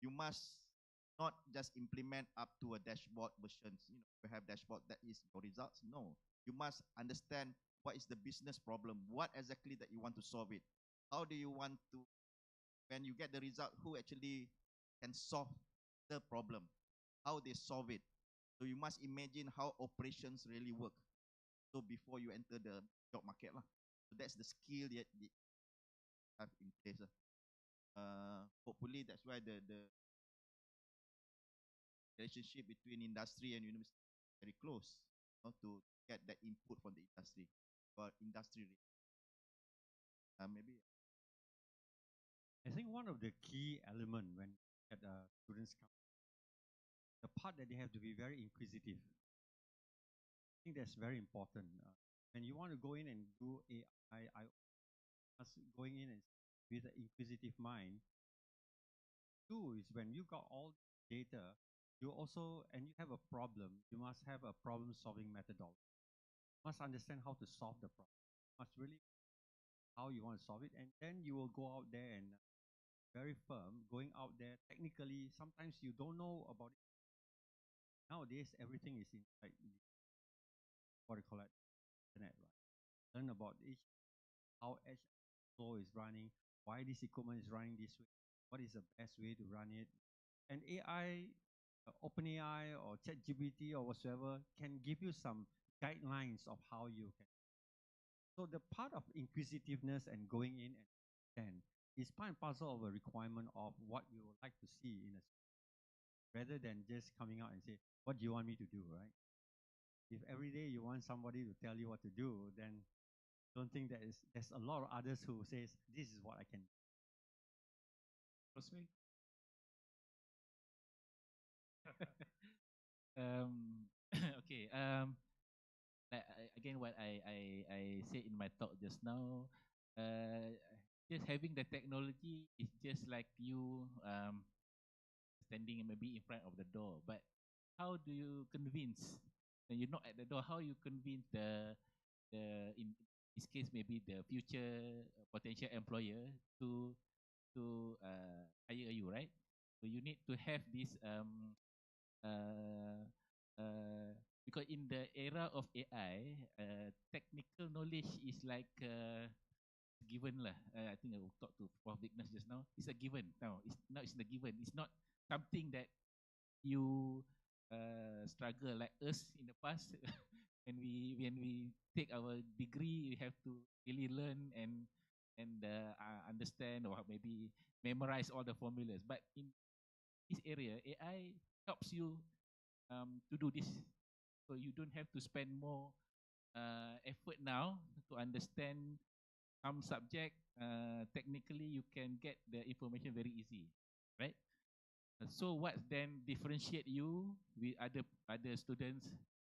you must not just implement up to a dashboard versions. You have dashboard that is your results. No, you must understand what is the business problem, what exactly that you want to solve it. How do you want to, when you get the result, who actually can solve the problem, how they solve it. So you must imagine how operations really work. So before you enter the job market lah. So that's the skill that you have in place. Hopefully that's why the relationship between industry and university is very close, to get that input from the industry. But industry, maybe. I think one of the key element when students come, the part that they have to be very inquisitive. I think that's very important. When you want to go in and do AI, going in and with an inquisitive mind, two is when you got all data, you also, and you have a problem, you must have a problem-solving methodology. You must understand how to solve the problem. You must really how you want to solve it, and then you will go out there and very firm, going out there technically. Sometimes you don't know about it. Nowadays, everything is in like what do you call it, internet, right? Learn about each how each flow is running, why this equipment is running this way, what is the best way to run it, and AI, OpenAI or ChatGPT or whatsoever can give you some guidelines of how you can. So the part of inquisitiveness and going in and understand is part and parcel of a requirement of what you would like to see in a, rather than just coming out and say, what do you want me to do, right? If every day you want somebody to tell you what to do, then don't think there's a lot of others who says, this is what I can do. Rosemary? Okay. Again, what I said in my talk just now, just having the technology is just like you standing maybe in front of the door. But how do you convince when you knock at the door? How you convince the in this case maybe the future potential employer to hire you, right? So you need to have this uh, because in the era of AI, technical knowledge is like given lah. I think I will talk to Prof. Vignas just now. It's a given now. It's the given. It's not something that you struggle like us in the past. when we take our degree, we have to really learn and understand or maybe memorize all the formulas. But in this area, AI helps you to do this. So you don't have to spend more effort now to understand some subject. Technically, you can get the information very easy, right? So what then differentiate you with other students?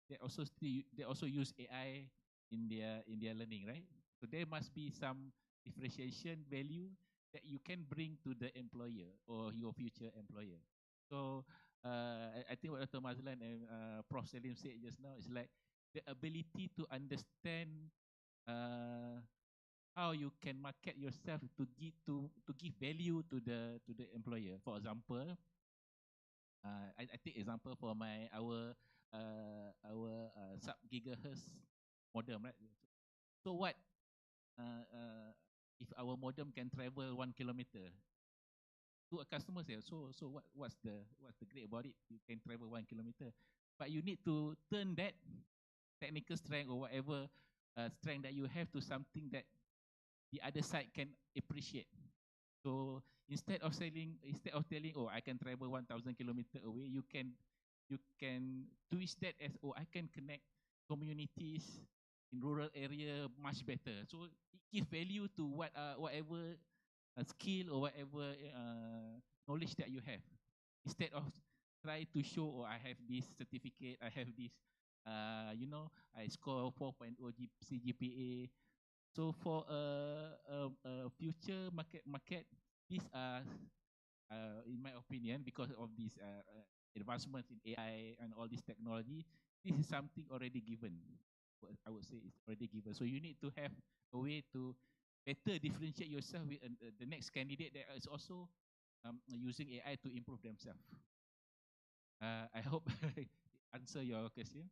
They also use AI in their learning, right? So there must be some differentiation value that you can bring to the employer or your future employer. So I think what Dr. Mazlan and Prof. Salim said just now is like the ability to understand how you can market yourself to give value to the employer. For example, I take example for our sub gigahertz modem, right? So what if our modem can travel 1 kilometer? To a customer say, so what's the great about it? You can travel 1 kilometer, but you need to turn that technical strength or whatever strength that you have to something that the other side can appreciate. So instead of telling, oh, I can travel 1,000 kilometers away, you can twist that as, oh, I can connect communities in rural area much better. So it gives value to whatever skill or whatever knowledge that you have. Instead of try to show, oh, I have this certificate, I have this, I score 4.0 CGPA. So for a future market, these are, in my opinion, because of these advancements in AI and all this technology, this is something already given. I would say it's already given. So you need to have a way to better differentiate yourself with the next candidate that is also using AI to improve themselves. I hope I answer your question.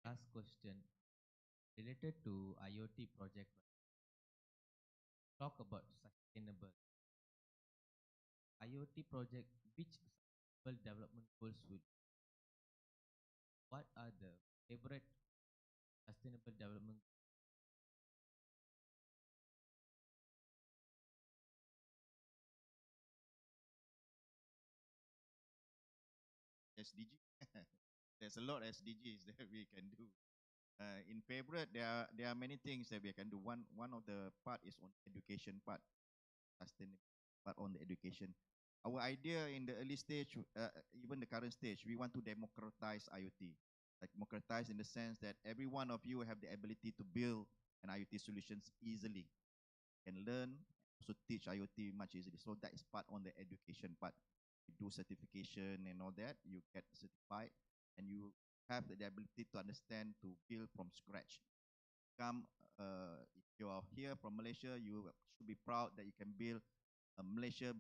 Last question related to IoT project. Talk about sustainable IoT project. Which sustainable development goals will? What are the favorite sustainable development? SDG. There's a lot of SDGs that we can do. In favorite, there are many things that we can do. One of the part is on education part, sustainable part on the education. Our idea in the early stage, even the current stage, we want to democratize IoT. Like democratize in the sense that every one of you have the ability to build an IoT solutions easily, can learn, also teach IoT much easily. So that is part on the education part. You do certification and all that, you get certified, and you have the ability to understand, to build from scratch. If you are here from Malaysia, you should be proud that you can build a Malaysia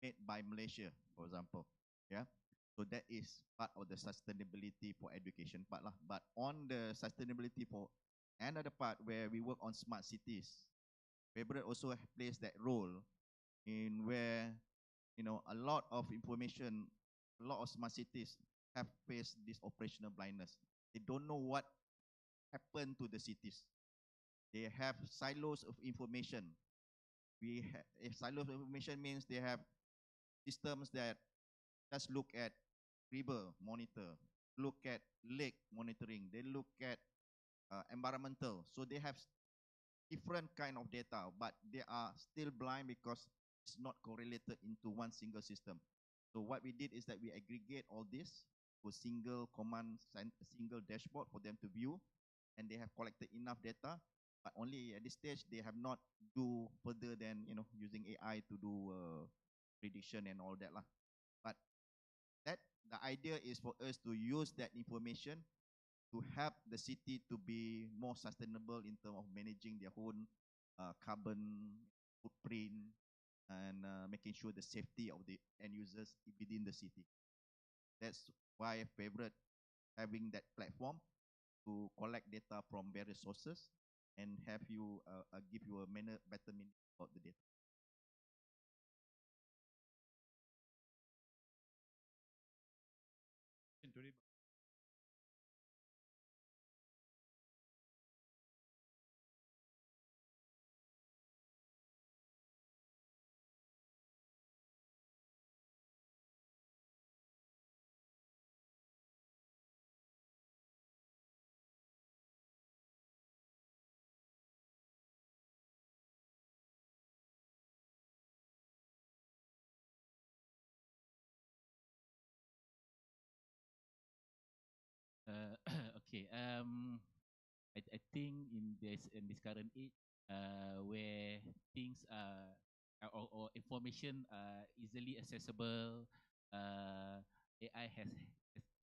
made by Malaysia, for example. Yeah. So that is part of the sustainability for education part lah. But on the sustainability for another part where we work on smart cities, Favorite also plays that role in where a lot of information, a lot of smart cities have faced this operational blindness. They don't know what happened to the cities. They have silos of information. If silos of information means they have systems that just look at river monitor, look at lake monitoring, they look at environmental. So they have different kind of data, but they are still blind because it's not correlated into one single system. So what we did is that we aggregate all this to a single command, a single dashboard for them to view, and they have collected enough data, but only at this stage they have not do further than using AI to do prediction and all that lah. But that the idea is for us to use that information to help the city to be more sustainable in terms of managing their own carbon footprint and making sure the safety of the end users within the city. That's why I favorite having that platform to collect data from various sources and have you give you a better meaning about the data. Okay. I think in this current age, where things are or information are easily accessible, AI has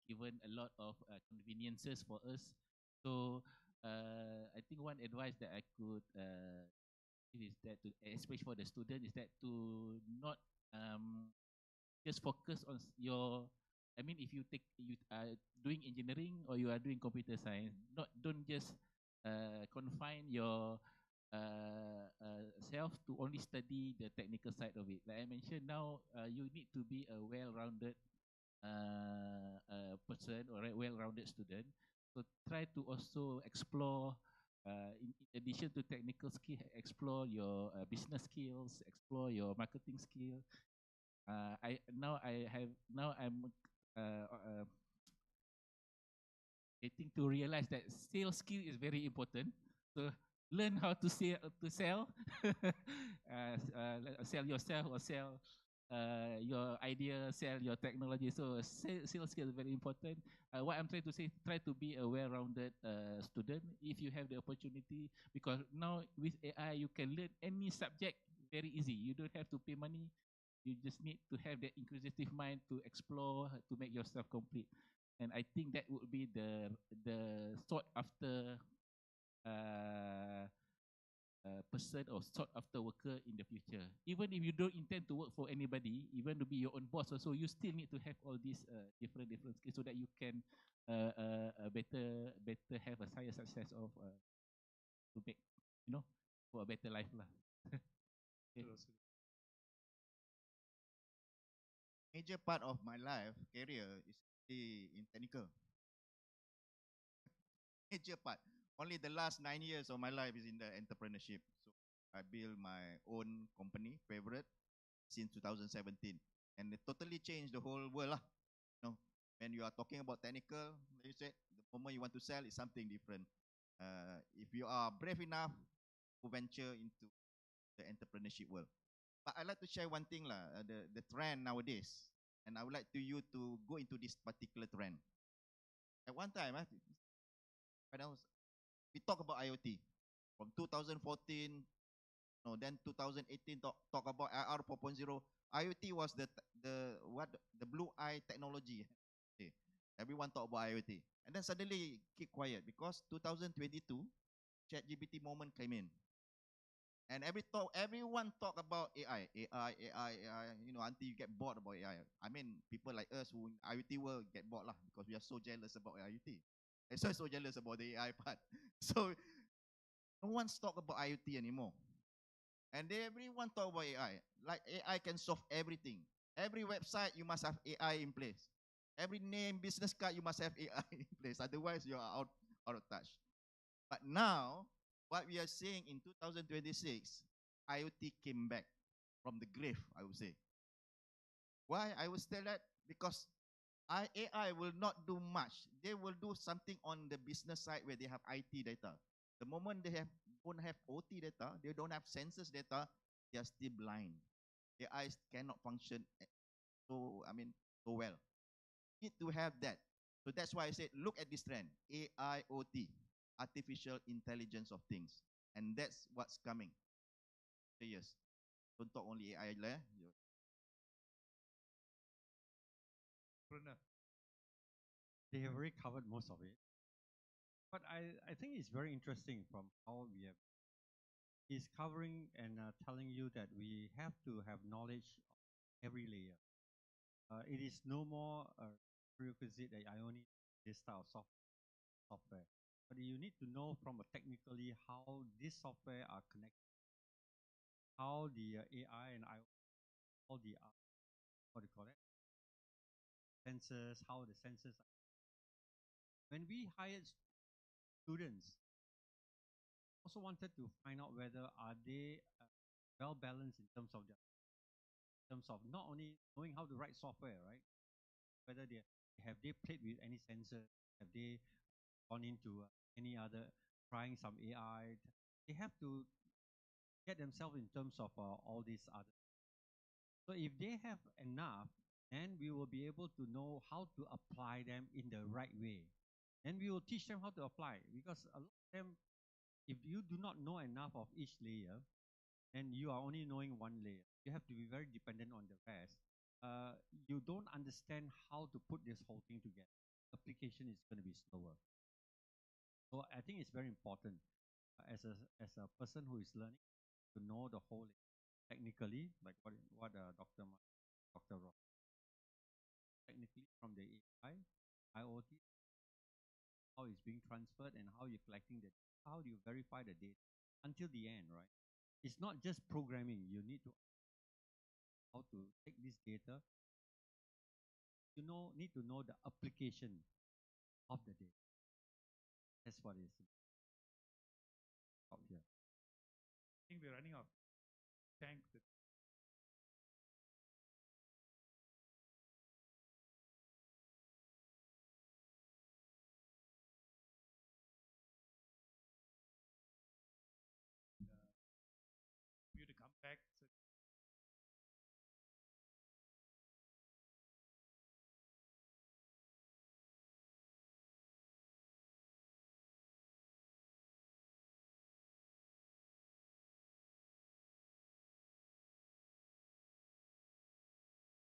given a lot of conveniences for us. So I think one advice that I could give is that, especially for the student, is that to not just focus on your. I mean, if you are doing engineering or you are doing computer science, don't just confine your self to only study the technical side of it. Like I mentioned, now you need to be a well-rounded person or a well-rounded student. So try to also explore, in addition to technical skill, explore your business skills, explore your marketing skill. I'm getting to realize that sales skill is very important. So learn how to sell, sell yourself or sell your idea, sell your technology. So sales skill is very important. What I'm trying to say, try to be a well-rounded student if you have the opportunity, because now with AI you can learn any subject very easy. You don't have to pay money. You just need to have that inquisitive mind to explore, to make yourself complete. And I think that would be the sought after uh, person or sought after worker in the future. Even if you don't intend to work for anybody, even to be your own boss also, you still need to have all these different skills so that you can better have a higher success of to make, you know, for a better life lah. Okay. Major part of my life career is actually in technical. Major part. Only the last 9 years of my life is in the entrepreneurship. So I built my own company, Favorite, since 2017, and it totally changed the whole world lah. You know, when you are talking about technical, like you said, the moment you want to sell is something different. If you are brave enough to venture into the entrepreneurship world. But I like to share one thing lah, the trend nowadays, and I would like to you to go into this particular trend. At one time, when we talk about IoT from 2014, no, then 2018 talk about IR 4.0. IoT was the blue eye technology. Okay. Everyone talk about IoT, and then suddenly keep quiet because 2022 ChatGPT moment came in. And everyone talk about AI, until you get bored about AI. I mean, people like us who in IoT world get bored lah because we are so jealous about IoT. And so jealous about the AI part. So no one's talk about IoT anymore. And everyone talk about AI. Like AI can solve everything. Every website you must have AI in place. Every name, business card, you must have AI in place. Otherwise, you are out of touch. But now, what we are seeing in 2026, IoT came back from the grave, I would say. Why I would say that? Because AI will not do much. They will do something on the business side where they have IT data. The moment they don't have OT data, they don't have census data, they are still blind. Their eyes cannot function so well. Need to have that. So that's why I said, look at this trend, AIoT, artificial intelligence of things, and that's what's coming. So yes, don't talk only AI lah. They have already covered most of it. But I think it's very interesting from how we have. He's covering and telling you that we have to have knowledge of every layer. It is no more a prerequisite that I only this type of software. But you need to know from a technically how this software are connected, how the AI and all the what do you call it? Sensors, how the sensors are. When we hired students, also wanted to find out whether are they well balanced in terms of not only knowing how to write software, right? Whether have they played with any sensor, have they gone into any other trying some AI. They have to get themselves in terms of all these other. So if they have enough, then we will be able to know how to apply them in the right way. And we will teach them how to apply, because a lot of them, if you do not know enough of each layer, then you are only knowing one layer. You have to be very dependent on the rest. You don't understand how to put this whole thing together. Application is going to be slower. So I think it's very important as a person who is learning to know the whole technically, like what Dr. Ross, technically from the AI, IoT, how it's being transferred and how you're collecting the data, how do you verify the data until the end, right? It's not just programming. You need to how to take this data. Need to know the application of the data. That's what it is out here. I think we're running out. Thank the you to come back. So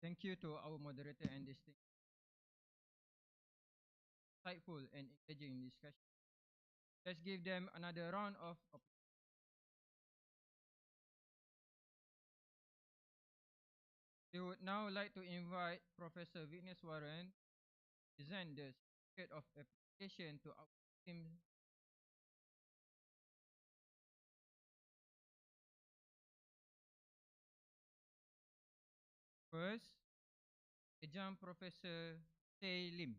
Thank you to our moderator and distinct, insightful and engaging discussion. Let's give them another round of applause. We would now like to invite Professor Vigneswaran to present the certificate of application to our team. First, Adjunct Professor Tay Lim.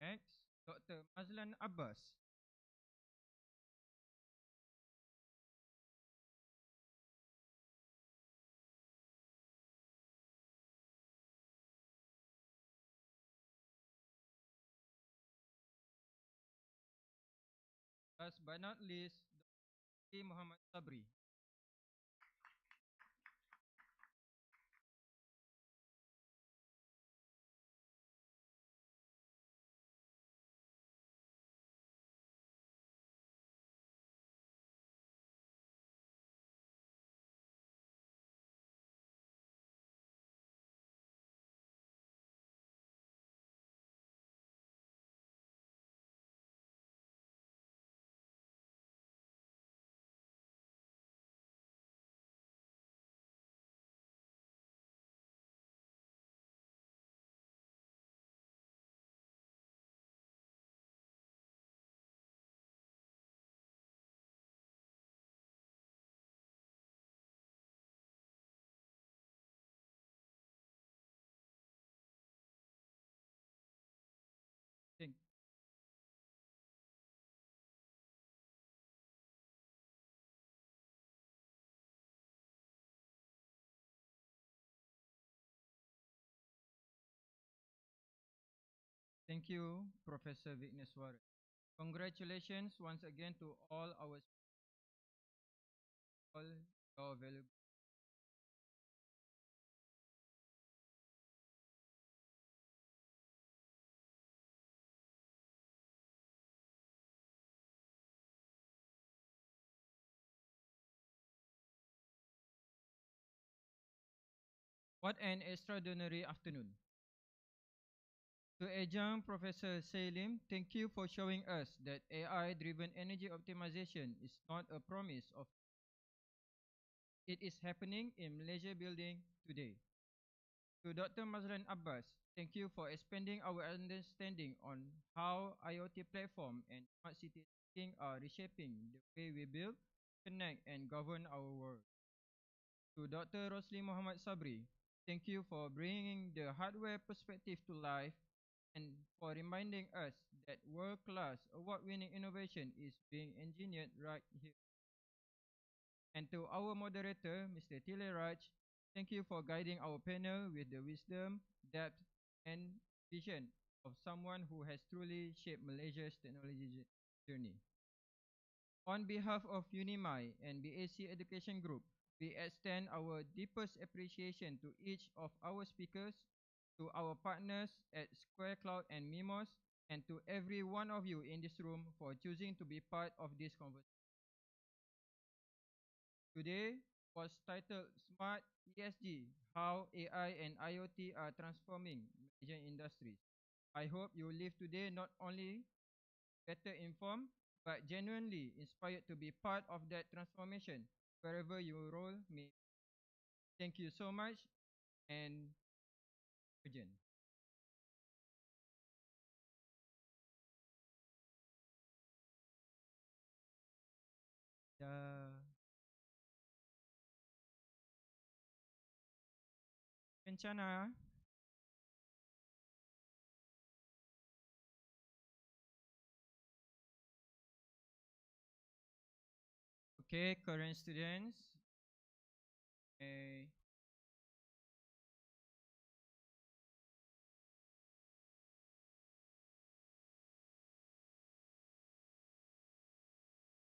Next, Dr. Mazlan Abbas. Last but not least, Dr. Muhammad Sabri. Thank, thank you, Professor Vigneswaran. Congratulations once again to all our all your valuable. What an extraordinary afternoon. To adjunct Professor Salim, thank you for showing us that AI-driven energy optimization is not a promise of it is happening in Malaysia building today. To Dr. Mazlan Abbas, thank you for expanding our understanding on how IoT platform and smart city thinking are reshaping the way we build, connect and govern our world. To Dr. Rosli Muhammad Sabri, thank you for bringing the hardware perspective to life and for reminding us that world-class award-winning innovation is being engineered right here. And to our moderator, Mr. Tile Raj, thank you for guiding our panel with the wisdom, depth, and vision of someone who has truly shaped Malaysia's technology journey. On behalf of UNIMY and BAC Education Group, we extend our deepest appreciation to each of our speakers, to our partners at Square Cloud and Mimos, and to every one of you in this room for choosing to be part of this conversation. Today was titled Smart ESG, How AI and IoT are Transforming Malaysian Industries. I hope you leave today not only better informed, but genuinely inspired to be part of that transformation wherever your role may. Thank you so much and urgent. Kencana. Okay, current students.